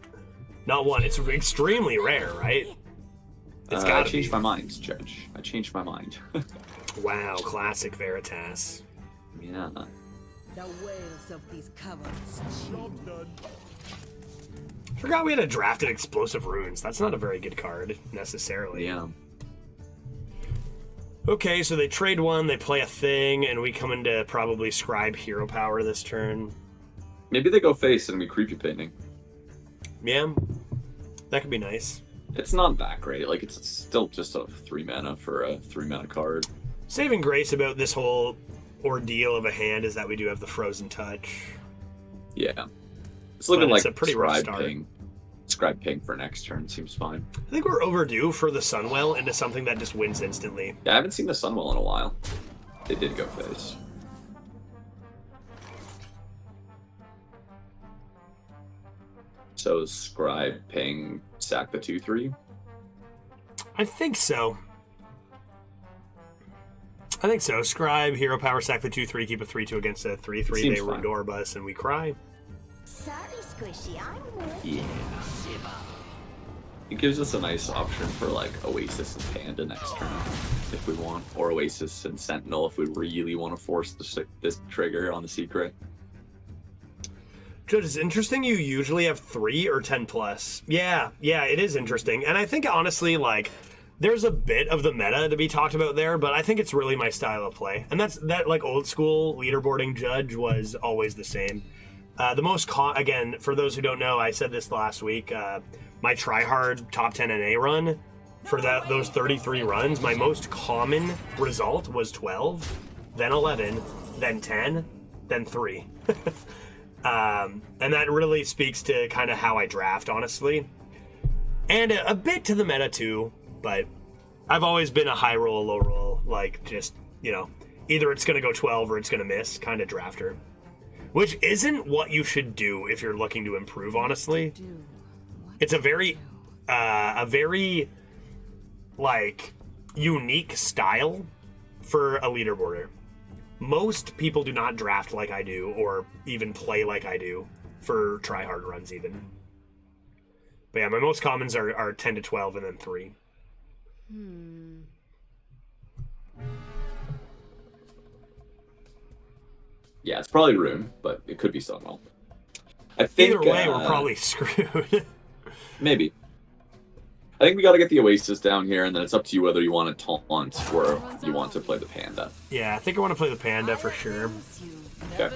Not one. It's extremely rare, right? It's I changed my mind, Judge. I changed my mind. Wow, classic Veritas. Yeah. The wails of these caverns. Job done. Forgot we had a drafted Explosive Runes. That's not a very good card, necessarily. Yeah. Okay, so they trade one, they play a thing, and we come into probably Scribe Hero Power this turn. Maybe they go face and we Creepy Painting. Yeah, that could be nice. It's not that great. Like, it's still just a 3 mana for a 3 mana card. Saving grace about this whole ordeal of a hand is that we do have the Frozen Touch. Yeah. It's looking But it's like a pretty rough Scribe start. Ping. Scribe Ping for next turn seems fine. I think we're overdue for the Sunwell into something that just wins instantly. Yeah, I haven't seen the Sunwell in a while. They did go face. So Scribe Ping sack the 2/3. I think so. Scribe, Hero Power, sack the 2/3, keep a 3/2 against a 3/3. Seems They fine. Rudorb us and we cry. Sorry, Squishy, I'm with Yeah. It gives us a nice option for like Oasis and Panda next turn if we want, or Oasis and Sentinel if we really want to force this trigger on the secret. Judge, it's interesting you usually have 3 or 10 plus. Yeah, it is interesting. And I think honestly, like, there's a bit of the meta to be talked about there, but I think it's really my style of play. And that like old school leaderboarding Judge was always the same. The most again, for those who don't know, I said this last week, my tryhard top 10 NA run, for those 33 runs, my most common result was 12, then 11, then 10, then 3. And that really speaks to kind of how I draft, honestly. And a bit to the meta too, but I've always been a high roll, low roll, like just, either it's going to go 12 or it's going to miss kind of drafter. Which isn't what you should do if you're looking to improve, honestly. It's a very, like, unique style for a leaderboarder. Most people do not draft like I do, or even play like I do, for tryhard runs even. But yeah, my most commons are 10 to 12 and then 3. Yeah, it's probably Rune, but it could be Sunwell. I think Either way, we're probably screwed. maybe. I think we got to get the Oasis down here, and then it's up to you whether you want to taunt or you want to play the Panda. Yeah, I think I want to play the Panda for sure. Okay.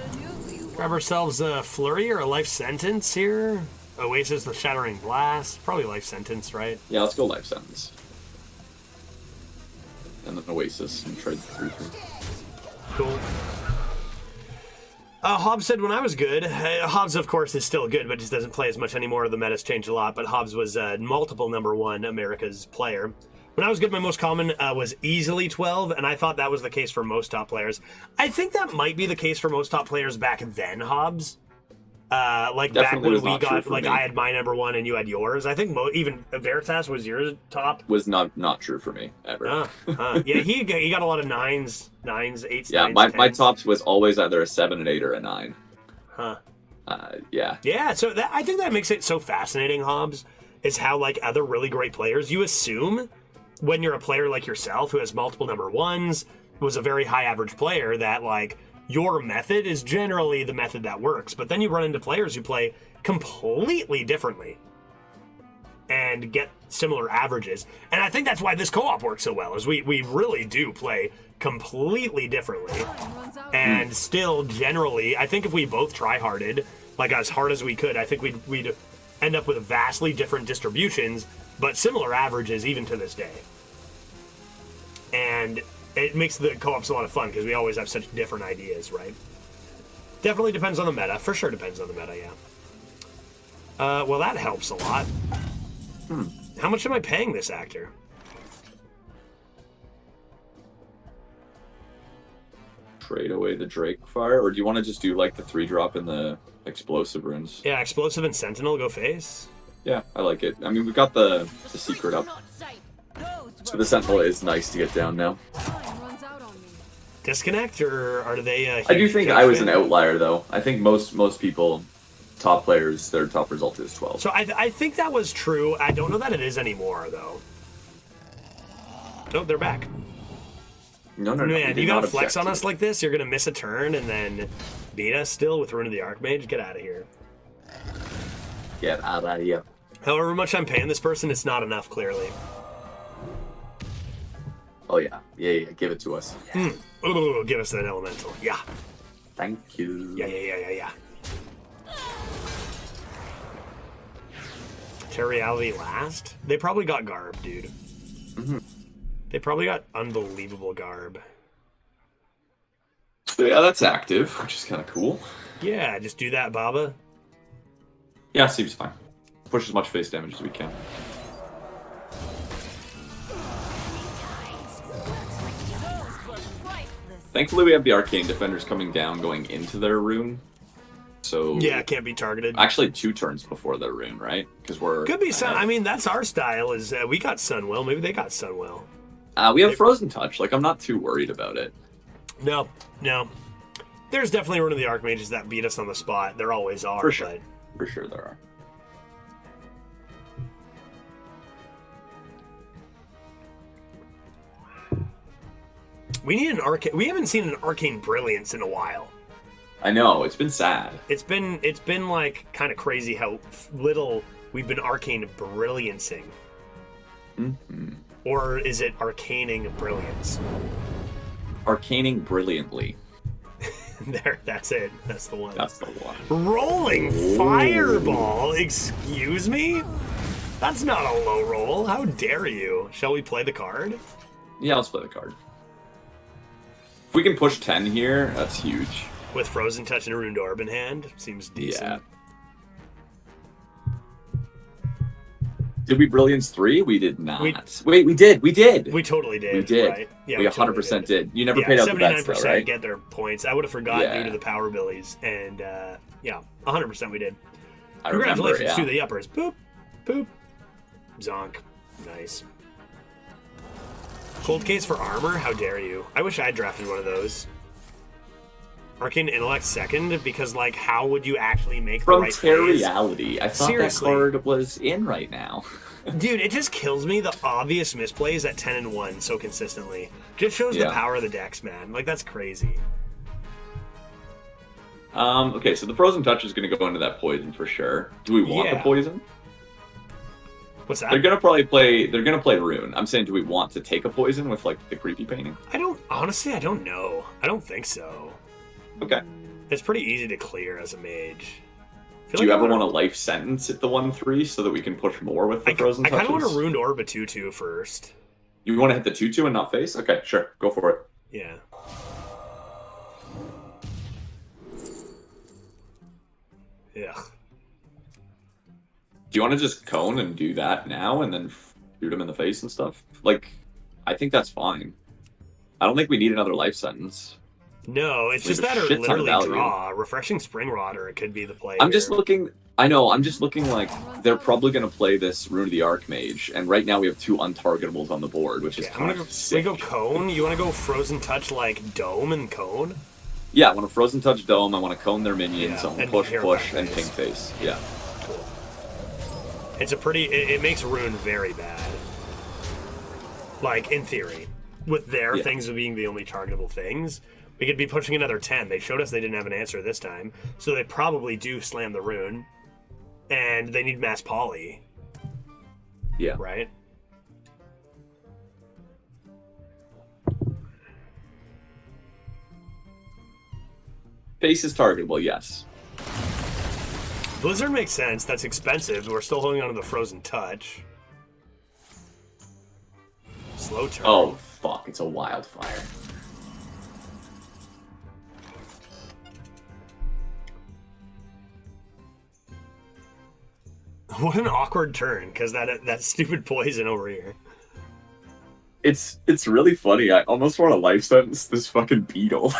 Grab ourselves a Flurry or a Life Sentence here. Oasis, the Shattering Blast. Probably Life Sentence, right? Yeah, let's go Life Sentence. And then Oasis and trade the 3/3. Cool. Hobbs said when I was good. Hobbs, of course, is still good, but just doesn't play as much anymore. The meta's changed a lot, but Hobbs was multiple #1 America's player. When I was good, my most common was easily 12, and I thought that was the case for most top players. I think that might be the case for most top players back then, Hobbs. Like Definitely back when was we not true got, for like me. I had my #1 and you had yours. I think even Veritas was yours top. Was not true for me, ever. Yeah, he got a lot of 9s, 8s, Yeah, 9s, my 10s. tops was always either a 7, an 8, or a 9. Huh. Yeah. Yeah, so I think that makes it so fascinating, Hobbs, is how, like, other really great players, you assume when you're a player like yourself who has multiple #1s, was a very high average player, that, like, your method is generally the method that works. But then you run into players who play completely differently and get similar averages. And I think that's why this co-op works so well, is we really do play completely differently. And still, generally, I think if we both try-harded, like as hard as we could, I think we'd end up with vastly different distributions, but similar averages even to this day. And it makes the co-ops a lot of fun because we always have such different ideas, right? Definitely depends on the meta. For sure depends on the meta, yeah. Well, that helps a lot. How much am I paying this actor? Trade away the Drake Fire, or do you want to just do like the 3-drop in the explosive runes? Yeah, explosive and sentinel go face. Yeah, I like it. I mean, we've got the secret up, so the sentinel is nice to get down now. Disconnect, or are they? I do think I was an outlier, though. I think most people, top players, their top result is 12. So I think that was true. I don't know that it is anymore, though. Oh, they're back. No. Man, you gotta flex on us like this, you're gonna miss a turn and then beat us still with Rune of the Archmage? Get out of here. Get out of here. However much I'm paying this person, it's not enough, clearly. Oh, yeah. Yeah, give it to us. Ooh, give us that elemental. Yeah. Thank you. Yeah. Terreality last? They probably got garb, dude. They probably got unbelievable garb. So yeah, that's active, which is kind of cool. Yeah, just do that, Baba. Yeah, seems fine. Push as much face damage as we can. Thankfully, we have the Arcane Defenders coming down, going into their rune. So yeah, can't be targeted. Actually, 2 turns before their rune, right? Because we're could be Sun. I mean, that's our style. Is we got Sunwell? Maybe they got Sunwell. We have Frozen Touch. Like, I'm not too worried about it. No. There's definitely one of the Archmages that beat us on the spot. There always are. For sure. But... For sure there are. We need an arcane. We haven't seen an Arcane Brilliance in a while. I know, it's been sad. It's been like kind of crazy how little we've been Arcane Brilliancing. Or is it Arcaning Brilliance? Arcaning brilliantly. There, that's it. That's the one. That's the one. Rolling Fireball? Excuse me? That's not a low roll. How dare you? Shall we play the card? Yeah, let's play the card. If we can push 10 here, that's huge. With Frozen Touch and Ruined Orb in hand? Seems decent. Yeah. Did we Brilliance 3? We did not. Wait, we did. We did. We totally did. We did. Right? Yeah, we 100% totally did. You never paid out the bets, though, right? get their points. I would have forgot due to the Powerbillies. And, yeah, 100% we did. Congratulations to the uppers. Boop. Boop. Zonk. Nice. Cold Case for armor? How dare you? I wish I drafted one of those. Arcane Intellect second, because, like, how would you actually make the right plays? From Terreality. I thought that card was in right now. Dude, it just kills me the obvious misplays at 10 and 1 so consistently. Just shows the power of the decks, man. Like, that's crazy. Okay, so the Frozen Touch is going to go into that poison for sure. Do we want the poison? What's that? They're gonna play Rune. I'm saying, do we want to take a poison with like the creepy painting? Honestly, I don't know. I don't think so. Okay. It's pretty easy to clear as a mage. Do you ever want a life sentence at the 1/3 so that we can push more with the Frozen Touches? I kind of want to Ruined Orb a 2/2 first. You want to hit the 2/2 and not face? Okay, sure. Go for it. Yeah. Yeah. Do you want to just cone and do that now and then shoot him in the face and stuff? Like, I think that's fine. I don't think we need another life sentence. No, it's just that or literally draw. Refreshing Spring Rod, or it could be the play. I'm just looking like they're probably going to play this Rune of the Archmage, and right now we have 2 untargetables on the board, which is kind of sick. We go Cone? You want to go Frozen Touch like Dome and Cone? Yeah, I want to Frozen Touch Dome, I want to Cone their minions, I want to push, and ping face. Yeah. Cool. It's a pretty... It makes Rune very bad. Like, in theory. With their things being the only targetable things. We could be pushing another 10. They showed us they didn't have an answer this time, so they probably do slam the Rune. and they need mass poly, Yeah. right? Face is targetable, yes. Blizzard makes sense. That's expensive. We're still holding on to the Frozen Touch. Slow turn. Oh, fuck. It's a wildfire. What an awkward turn, because that stupid poison over here. It's really funny. I almost want to life sentence this fucking beetle.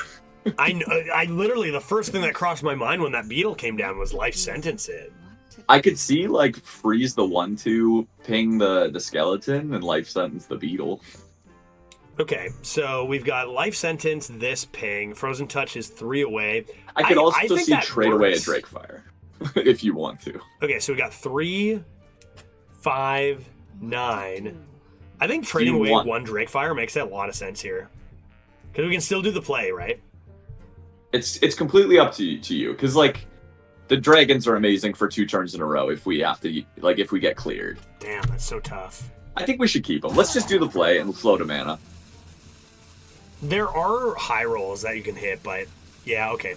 I literally, the first thing that crossed my mind when that beetle came down was life sentence it. I could see, like, freeze the 1/2, ping the skeleton, and life sentence the beetle. Okay, so we've got life sentence, this ping. Frozen touch is 3 away. I could also think see that trade away a works. Drakefire, if you want to. Okay, so we got 3, 5, 9. I think trading away one Drakefire makes a lot of sense here. Because we can still do the play, right? It's completely up to you, because, like, the dragons are amazing for 2 turns in a row if we have to, like, if we get cleared. Damn, that's so tough. I think we should keep them. Let's just do the play and float a mana. There are high rolls that you can hit, but yeah, okay.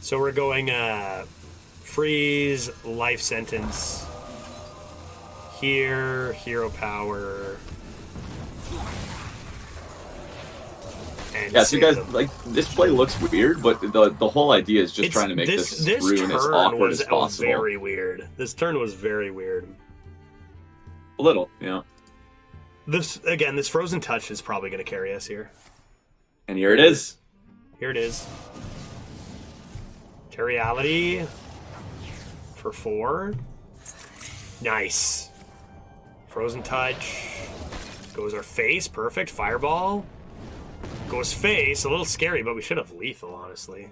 So we're going freeze, life sentence, here, hero power, and Yeah, so you guys, them. like, this play looks weird, but the whole idea is just trying to make this rune as awkward as possible. Very weird. This turn was very weird. A little, yeah. This Frozen Touch is probably going to carry us here. And here it is. Here it is. Terreality for 4. Nice. Frozen Touch. Goes our face. Perfect. Fireball. Goes face. A little scary, but we should have lethal, honestly.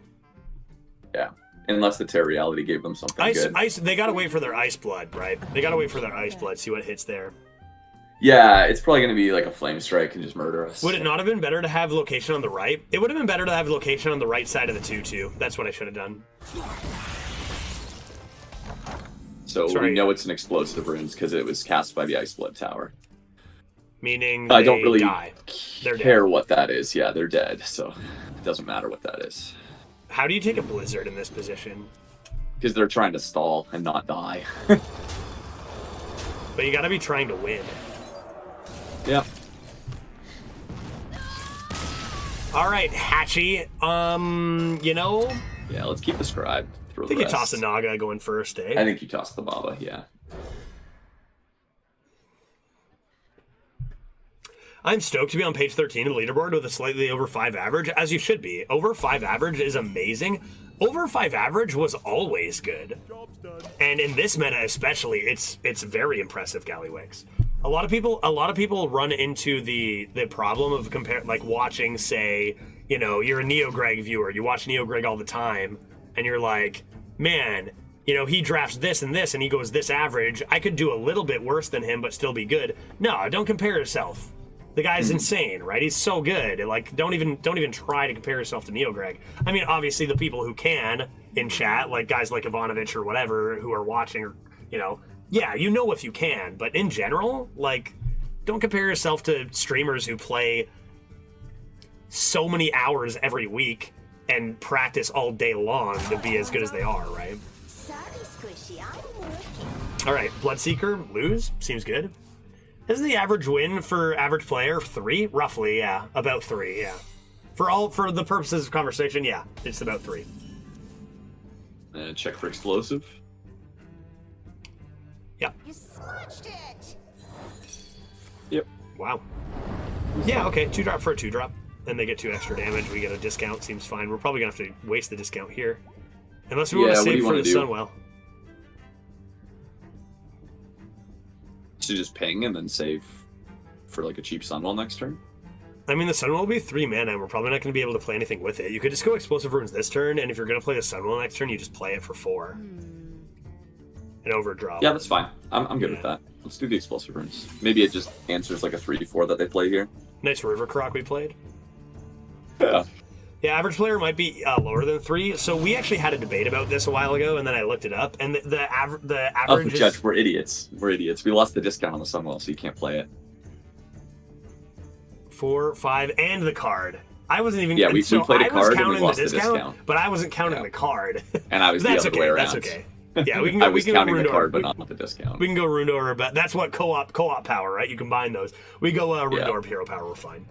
Yeah. Unless the Terreality gave them something good. They gotta wait for their Ice Blood, right? They gotta wait for their Ice Blood, see what hits there. Yeah, it's probably going to be like a Flame Strike and just murder us. Would it not have been better to have location on the right? It would have been better to have location on the right side of the 2/2. That's what I should have done. So Sorry. we know it's an explosive runes because it was cast by the Ice Blood Tower. Meaning I don't really die. They're care dead. what that is. Yeah, they're dead, so it doesn't matter what that is. How do you take a Blizzard in this position? Because they're trying to stall and not die. But you gotta be trying to win. Yeah. Alright, Hatchy. You know, Yeah, let's keep the Scribe. I think you toss a Naga going first, eh? I think you toss the Baba, yeah. I'm stoked to be on page 13 of the leaderboard with a slightly over 5 average, as you should be. Over 5 average is amazing. Over 5 average was always good. And in this meta especially, it's very impressive, Gallywix. A lot of people run into the problem of watching, say, you know, you're a Neo Greg viewer, you watch Neo Greg all the time, and you're like, man, you know, he drafts this and this and he goes this average. I could do a little bit worse than him but still be good. No, don't compare yourself. The guy's insane, right? He's so good. Like, don't even try to compare yourself to Neo Greg. I mean, obviously the people who can in chat, like guys like Ivanovich or whatever who are watching, or, you know, yeah, you know if you can, but in general, like, don't compare yourself to streamers who play so many hours every week and practice all day long to be as good as they are, right? Sorry, Squishy, I'm working. All right, Bloodseeker, lose, seems good. Isn't the average win for average player 3? Roughly, yeah, about 3, yeah. For the purposes of conversation, yeah, it's about 3. Check for explosive. Yeah. You smudged it. Yep. Wow. Yeah, okay, 2-drop for a 2-drop. Then they get 2 extra damage. We get a discount. Seems fine. We're probably going to have to waste the discount here. Unless we want to save for the Sunwell. To just ping and then save for like a cheap Sunwell next turn? I mean, the Sunwell will be 3 mana, and we're probably not going to be able to play anything with it. You could just go Explosive Runes this turn, and if you're going to play the Sunwell next turn, you just play it for 4. And overdrop. Yeah, that's fine. I'm good with that. Let's do the Explosive Runes. Maybe it just answers like a 3-4 that they play here. Nice River Croc we played. Yeah. Yeah, average player might be lower than 3. So we actually had a debate about this a while ago, and then I looked it up, and the average is... Judge, we're idiots. We're idiots. We lost the discount on the Sunwell, so you can't play it. 4, 5, and the card. I wasn't even... Yeah, we played a card and we lost the discount. But I wasn't counting the card. And I was the other way around. That's okay. Yeah, we can go. I was we can counting go the card, Rundor. but not the discount. We can go Rundor or but that's what co-op power, right? You combine those. We go Rundor hero power. We're fine.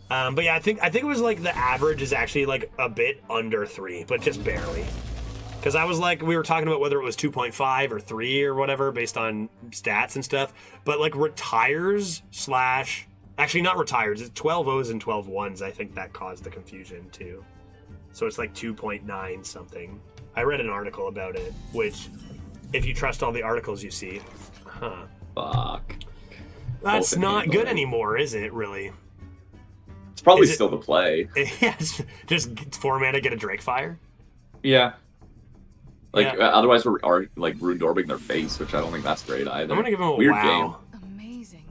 But yeah, I think it was like the average is actually like a bit under 3, but just barely. Because I was like, we were talking about whether it was 2.5 or 3 or whatever based on stats and stuff. But like retires / actually not retires. It's 12 O's and 12 1s. I think that caused the confusion too. So it's like 2.9 something. I read an article about it, which, if you trust all the articles you see, Fuck. That's not good anymore, is it? Really? It's probably still the play. Yeah, just 4 mana, get a Drake Fire. Yeah. Otherwise we're like Rundorbing their face, which I don't think that's great either. I'm gonna give him a weird wow. game. Amazing.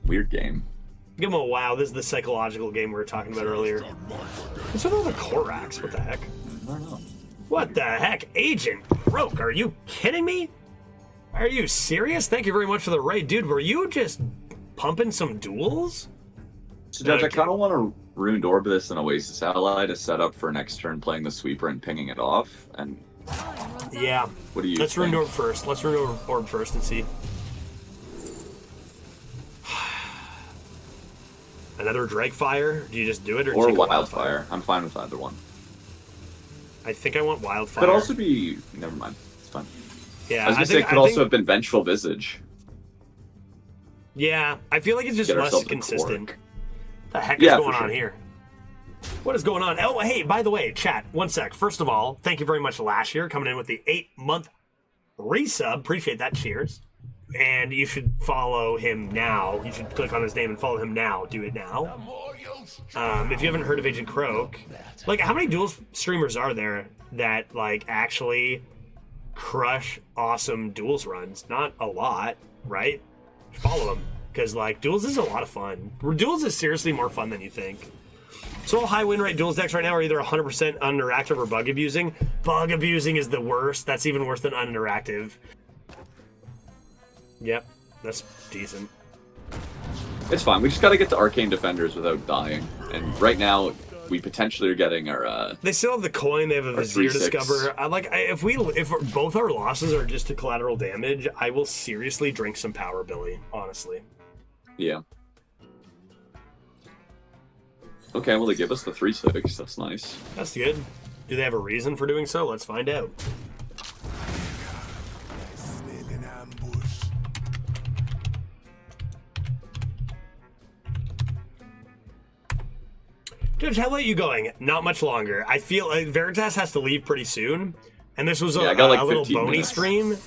Weird game. Give him a wow. This is the psychological game we were talking about earlier. What's with all the Korax? What the heck? I don't know. What the heck? Agent Broke, are you kidding me? Are you serious? Thank you very much for the raid. Dude, were you just pumping some duels? So, Judge, I kind of want to Ruined Orb this in Oasis Ally to set up for next turn playing the Sweeper and pinging it off. And yeah. What do you Let's think? Ruined Orb first. Let's Ruined Orb first and see. Another Drake Fire? Do you just do it or take a Wildfire? I'm fine with either one. I think I want Wildfire. Could also be... Never mind. It's fine. Yeah, I was going to say, it could also have been Vengeful Visage. Yeah, I feel like it's just Get less ourselves a consistent. Quark. The heck is going for sure. on here? What is going on? Oh, hey, by the way, chat, one sec. First of all, thank you very much, Last Year, coming in with the 8-month resub. Appreciate that. Cheers. And you should follow him now. You should click on his name and follow him now. Do it now. If you haven't heard of Agent Croak, like, how many dual streamers are there that, like, actually crush awesome duels runs? Not a lot, right? Follow them, because, like, duels is a lot of fun. Duels is seriously more fun than you think. So all high win rate duels decks right now are either 100% underactive or bug abusing. Bug abusing is the worst. That's even worse than underactive. Yep, that's decent. It's fine. We just got to get to Arcane Defenders without dying. And right now, we potentially are getting our... They still have the coin. They have a Vizier 3/6. Discover. If both our losses are just to collateral damage, I will seriously drink some Powerbilly, honestly. Yeah. Okay, well, they give us the 3/6. That's nice. That's good. Do they have a reason for doing so? Let's find out. In ambush. Judge, how late you going? Not much longer. I feel like Veritas has to leave pretty soon, and this was I got like a little 15 bony minutes. stream.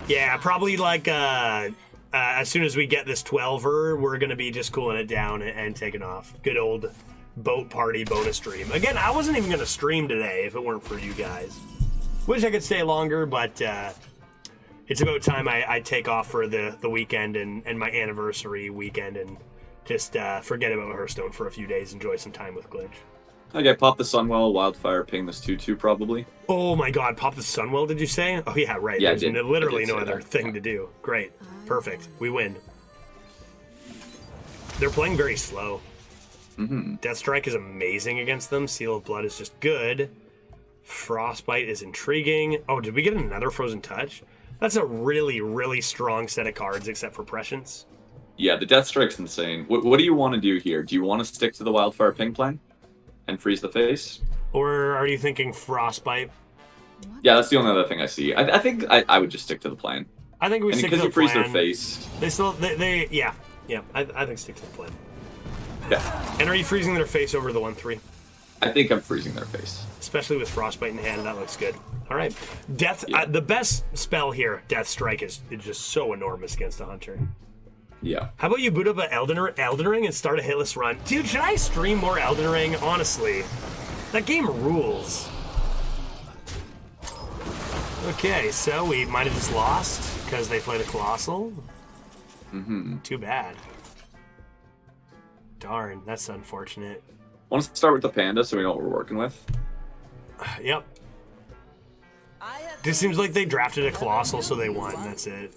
Yeah, probably like as soon as we get this 12er, we're gonna be just cooling it down and taking off. Good old boat party bonus stream. Again, I wasn't even gonna stream today if it weren't for you guys. Wish I could stay longer, but it's about time I take off for the weekend and my anniversary weekend and just forget about Hearthstone for a few days, enjoy some time with Glitch. Okay, pop the Sunwell, Wildfire, ping this 2/2 probably. Oh my god, pop the Sunwell, did you say? Oh yeah, right. Yeah, I There's did. literally I did no say other that. thing to do. Great. Perfect. We win. They're playing very slow. Deathstrike is amazing against them. Seal of Blood is just good. Frostbite is intriguing. Oh, did we get another Frozen Touch? That's a really, really strong set of cards, except for Prescience. Yeah, the Death Strike's insane. What do you want to do here? Do you want to stick to the Wildfire ping plan? And freeze the face? Or are you thinking Frostbite? Yeah, that's the only other thing I see. I think I would just stick to the plan. I think we And stick to because the you freeze plan. their face. They still, yeah. I think stick to the plan. Yeah. And are you freezing their face over the 1/3? I think I'm freezing their face. Especially with Frostbite in hand, that looks good. All right, Death. Yeah. The best spell here, Death Strike, is just so enormous against a hunter. Yeah. How about you boot up an Elden Ring and start a hitless run, dude? Should I stream more Elden Ring? Honestly, that game rules. Okay, so we might have just lost because they played a Colossal. Too bad. Darn, that's unfortunate. Want to start with the panda so we know what we're working with? Yep. It seems like they drafted a Colossal, so they won. That's it.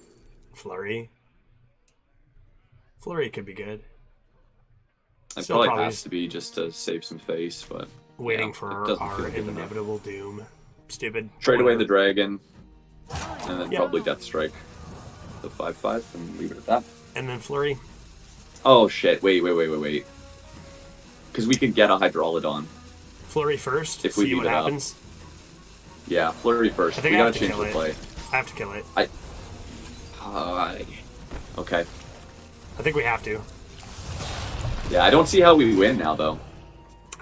Flurry. Flurry could be good. It Still probably has to be just to save some face, but... Waiting for it doesn't our feel good enough. inevitable doom. Stupid. Trade away Whatever. the dragon, and then Yeah. probably Death Strike the 5/5, and leave it at that. And then Flurry. Oh shit, wait. Because we can get a Hydralodon. Flurry first. If we see leave what it up. happens. Yeah, Flurry first. I think We I gotta have to change kill the it. play. I have to kill it. Okay. I think we have to. Yeah, I don't see how we win now, though.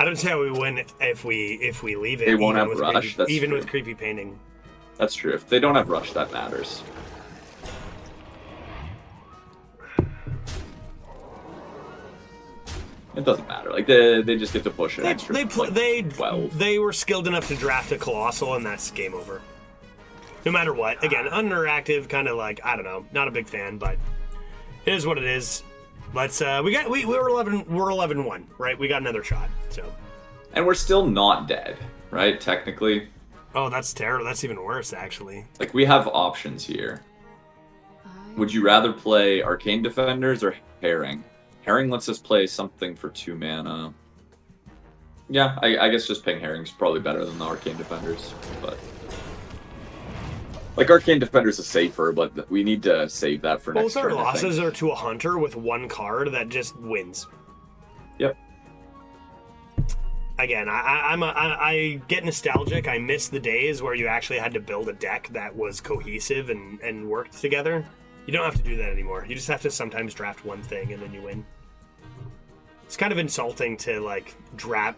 I don't see how we win if we leave it. They won't even have with rush, creepy, that's even true. with creepy painting. That's true. If they don't have rush, that matters. It doesn't matter. Like they just get to push an extra. They 12. they were skilled enough to draft a Colossal, and that's game over. No matter what. Again, underactive, kind of like, I don't know, not a big fan, but it is what it is. Let's we're 11-1, right? We got another shot. So. And we're still not dead, right? Technically. Oh, that's terrible. That's even worse, actually. Like we have options here. Would you rather play Arcane Defenders or Herring? Herring lets us play something for 2 mana. Yeah, I guess just playing Herring's probably better than the Arcane Defenders, but... Like, Arcane Defenders is safer, but we need to save that for next Both our turn, I think. losses are to a Hunter with 1 card that just wins. Yep. Again, I get nostalgic. I miss the days where you actually had to build a deck that was cohesive and worked together. You don't have to do that anymore. You just have to sometimes draft one thing and then you win. It's kind of insulting to like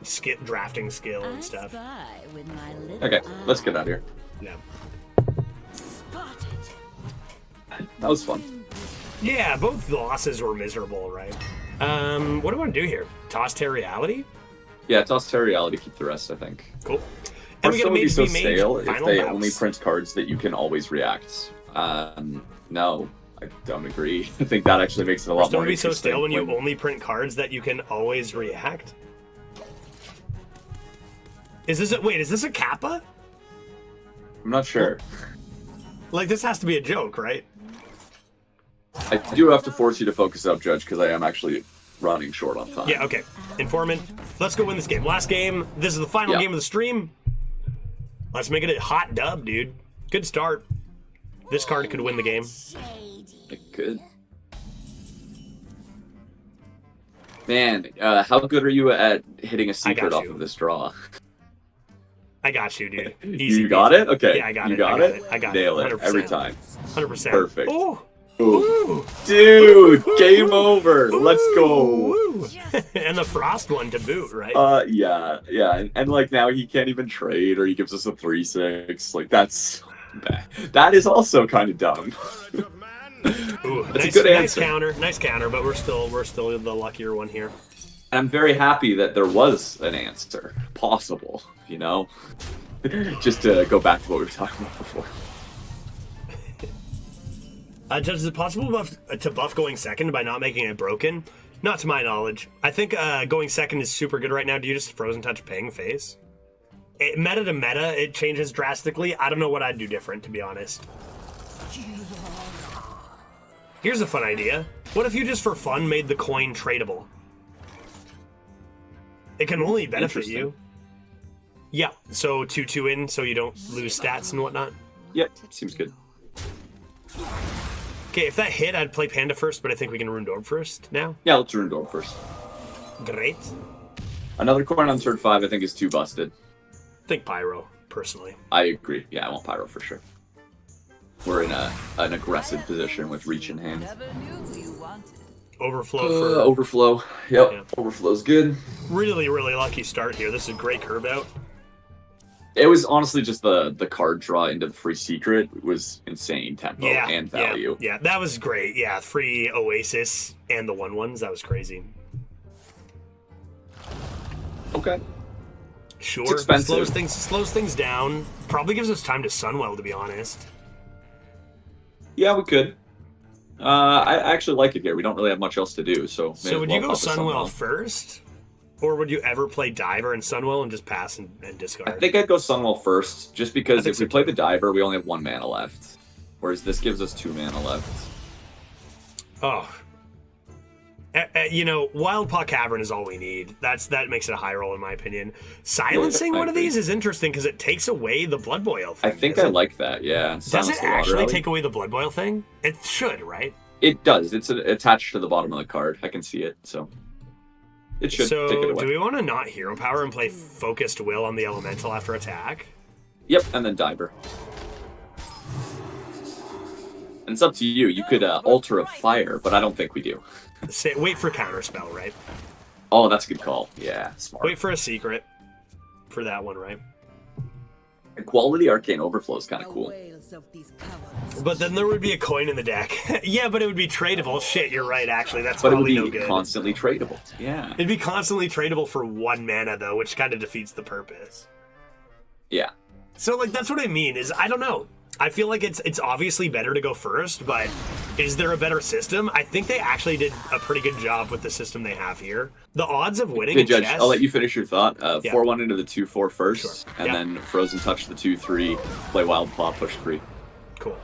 skip drafting skill and stuff. Okay, let's get out of here. Yeah. That was fun. Yeah, both losses were miserable, right? What do I want to do here? Toss to Reality? Yeah, toss to Reality, keep the rest, I think. Cool. And we Hearthstone got would be so mage stale if final they bounce. only print cards that you can always react. No, I don't agree. I think that actually makes it a lot Don't more be so interesting. stale when you only print cards that you can always react. Is this a Kappa? I'm not sure. Like, this has to be a joke, right? I do have to force you to focus up, Judge, because I am actually running short on time. Yeah, okay. Informant, let's go win this game. Last game, this is the final Yeah. game of the stream. Let's make it a hot dub, dude. Good start. This card could win the game. It could. Man, how good are you at hitting a secret off you. of this draw? I got you, dude. Easy You got peasy. it? Okay. Yeah, I got you it. got I it? I got it. Nail it 100%. every time. 100%. Perfect. Ooh. Ooh. Ooh. Dude, game over. Let's go. Ooh. And the frost one to boot, right? Yeah. And like now he can't even trade or he gives us a 3/6. Like that's bad. That is also kind of dumb. Ooh, That's nice, a good answer. Nice counter, but we're still the luckier one here. And I'm very happy that there was an answer possible, you know? Just to go back to what we were talking about before. Judge, is it possible to buff going second by not making it broken? Not to my knowledge. I think going second is super good right now. Do you just Frozen Touch Ping face? Meta to meta, it changes drastically. I don't know what I'd do different, to be honest. Here's a fun idea. What if you just for fun made the coin tradable? It can only benefit you. Yeah, so 2/2 in, so you don't lose stats and whatnot. Yep, seems good. Okay, if that hit, I'd play Panda first, but I think we can Rune Orb first now. Yeah, let's Rune Door first. Great. Another coin on turn 5 I think is too busted. I think Pyro, personally. I agree. Yeah, I want Pyro for sure. We're in an aggressive position with Reach in hand. Overflow for Overflow. Yep, Yeah. Overflow's good. really, really lucky start here. This is a great curve out. It was honestly just the card draw into the free secret was insane tempo Yeah, and value. Yeah, that was great. Yeah, free Oasis and the 1/1s. That was crazy. Okay. Sure, It's expensive. slows things down. Probably gives us time to Sunwell, to be honest. Yeah, we could. I actually like it here. We don't really have much else to do, so. So would you go Sunwell first? Or would you ever play Diver and Sunwell and just pass and discard? I think I'd go Sunwell first, just because if we play too. the Diver, we only have 1 mana left. Whereas this gives us 2 mana left. Oh. You know, Wild Paw Cavern is all we need. That makes it a high roll in my opinion. Silencing one of these is interesting because it takes away the Blood Boil thing. I think I like that, yeah. Does it actually take away the Blood Boil thing? It should, right? It does. It's attached to the bottom of the card. I can see it, so it should take it So, away. do we want to not Hero Power and play Focused Will on the Elemental after attack? Yep, and then Diver. And it's up to you. You could Altar of Fire, but I don't think we do. Wait for Counterspell, right? Oh, that's a good call. Yeah, smart. Wait for a secret for that one, right? Quality Arcane Overflow is kind of cool. But then there would be a coin in the deck. Yeah, but it would be tradable. Shit, you're right, actually. That's But it would probably be no good. constantly tradable. Yeah. It'd be constantly tradable for 1 mana, though, which kind of defeats the purpose. Yeah. So, like, that's what I mean, is I don't know. I feel like it's obviously better to go first, but is there a better system? I think they actually did a pretty good job with the system they have here. The odds of winning Okay, in Judge, chess... I'll let you finish your thought. Yeah. 4-1 into the 2-4 first, Sure. and Yeah. then Frozen Touch the 2-3, play Wild Paw, push 3. Cool.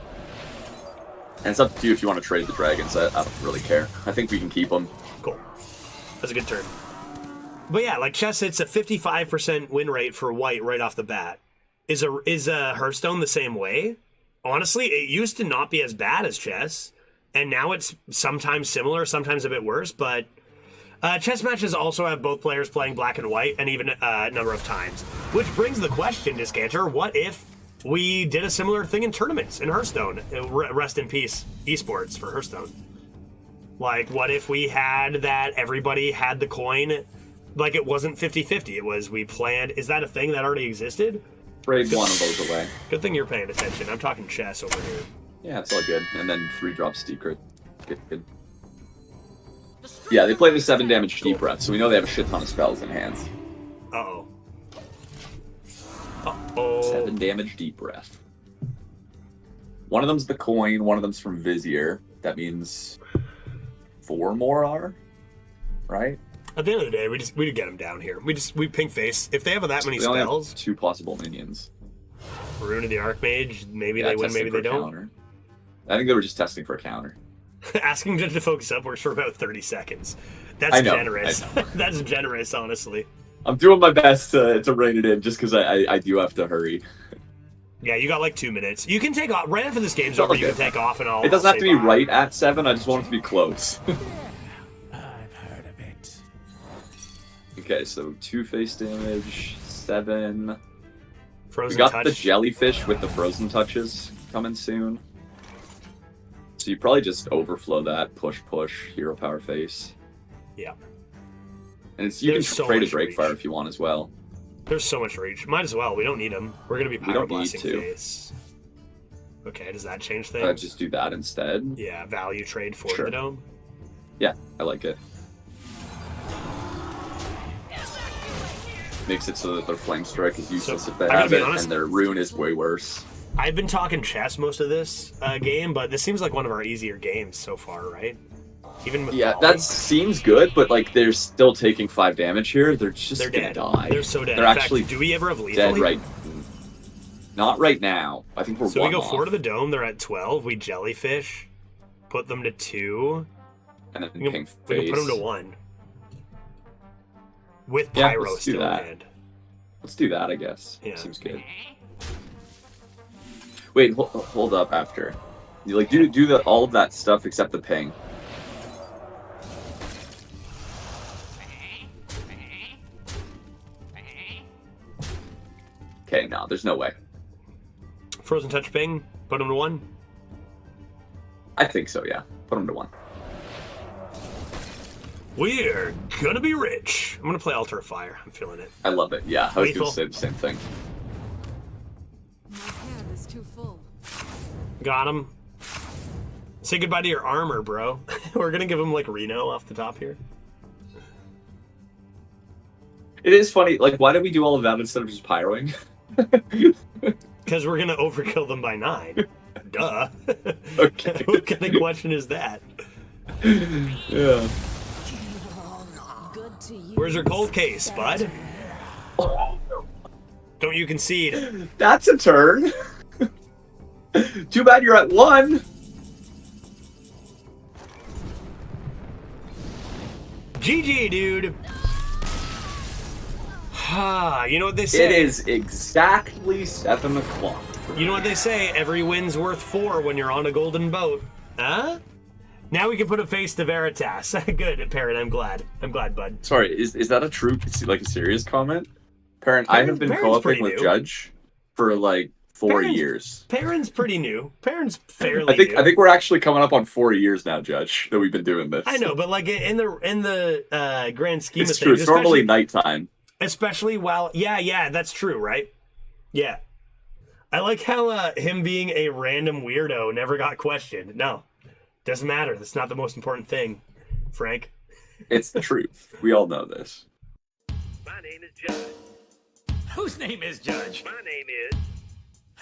And it's up to you if you want to trade the dragons. I don't really care. I think we can keep them. Cool. That's a good turn. But yeah, like chess, it's a 55% win rate for white right off the bat. Is a Hearthstone the same way? Honestly, it used to not be as bad as chess, and now it's sometimes similar, sometimes a bit worse, but chess matches also have both players playing black and white, and even a number of times. Which brings the question, Discanter, what if we did a similar thing in tournaments in Hearthstone? Rest in peace, esports for Hearthstone. Like, what if we had that everybody had the coin, like it wasn't 50-50, it was we planned, is that a thing that already existed? Trade one of those away. Good thing you're paying attention. I'm talking chess over here. Yeah, it's all good. And then 3-drop Secret. Good. Yeah, they play the 7 damage Deep Breath, so we know they have a shit ton of spells in hand. Uh-oh. Uh-oh. 7 damage Deep Breath. One of them's the coin, one of them's from Vizier. That means 4 more are, right? At the end of the day, we get them down here. We ping face. If they have that many We only have spells, 2 possible minions. Rune of the Archmage, maybe Yeah, they win, testing maybe for they a don't. counter. I think they were just testing for a counter. Asking Judge to focus up works for about 30 seconds. That's I know, generous. I know. That's generous, honestly. I'm doing my best to rein it in, just because I do have to hurry. Yeah, you got like 2 minutes. You can take off right after this game's over. You Okay. can take off, and I'll. It doesn't I'll have to say be bye. right at 7, I just want it to be close. I've heard of it. Okay, so 2 face damage, 7. Frozen We got touch. the jellyfish with the frozen touches coming soon. So you probably just overflow that, push, hero power face. Yeah. And it's you There's can so trade a much Breakfire reach. if you want as well. There's so much reach. Might as well. We don't need them. We're gonna be We power don't need blasting to. face. Okay, does that change things? Just do that instead. Yeah, value trade for Sure. the dome. Yeah, I like it. Makes it so that their flame strike is useless So, if they I gotta have be it, honest- and their rune is way worse. I've been talking chess most of this game, but this seems like one of our easier games so far, right? Even with Yeah, Volley, that seems good, but like they're still taking 5 damage here. They're just they're gonna dead. die. They're so dead. They're In fact, actually do we ever have lethal? dead right. Not right now. I think we're So one we go off, 4 to the dome. They're at 12. We jellyfish, put them to 2. and then We can, ping we can face. put them to 1 with Yeah, pyro let's do still that. in hand. Let's do that, I guess. Yeah. Seems good. Wait, hold up after. You like do all of that stuff except the ping. Okay, no, there's no way. Frozen touch ping, put them to 1. I think so, yeah. Put them to 1. We're gonna be rich. I'm gonna play Altar of Fire. I'm feeling it. I love it. Yeah, I was Lethal. gonna say the same thing. My hand is too full. Got him. Say goodbye to your armor, bro. We're gonna give him like Reno off the top here. It is funny, like why did we do all of that instead of just pyroing? Because we're gonna overkill them by 9. Duh. Okay. What kind of question is that? Yeah. Good to you. Where's your cold case, bud? Don't you concede. That's a turn. Too bad you're at 1. GG, dude. You know what they say? It is exactly 7 o'clock. You know what they say? Every win's worth 4 when you're on a golden boat. Huh? Now we can put a face to Veritas. Good, Parrot. I'm glad. I'm glad, bud. Sorry, is that a true, like a serious comment? Parent, I have been Parent's co-oping pretty with new. Judge for like 4 years. Parent's pretty new. Parent's fairly new. I think we're actually coming up on 4 years now, Judge, that we've been doing this. I know, but like in the grand scheme It's of true. things, It's normally nighttime. especially while that's true, right? Yeah. I like how him being a random weirdo never got questioned. No, doesn't matter. That's not the most important thing, Frank. It's the truth. We all know this. My name is Judge. Whose name is Judge? My name is.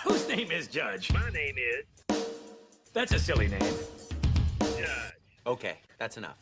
Whose name is Judge? My name is That's a silly name. Judge. Okay, that's enough.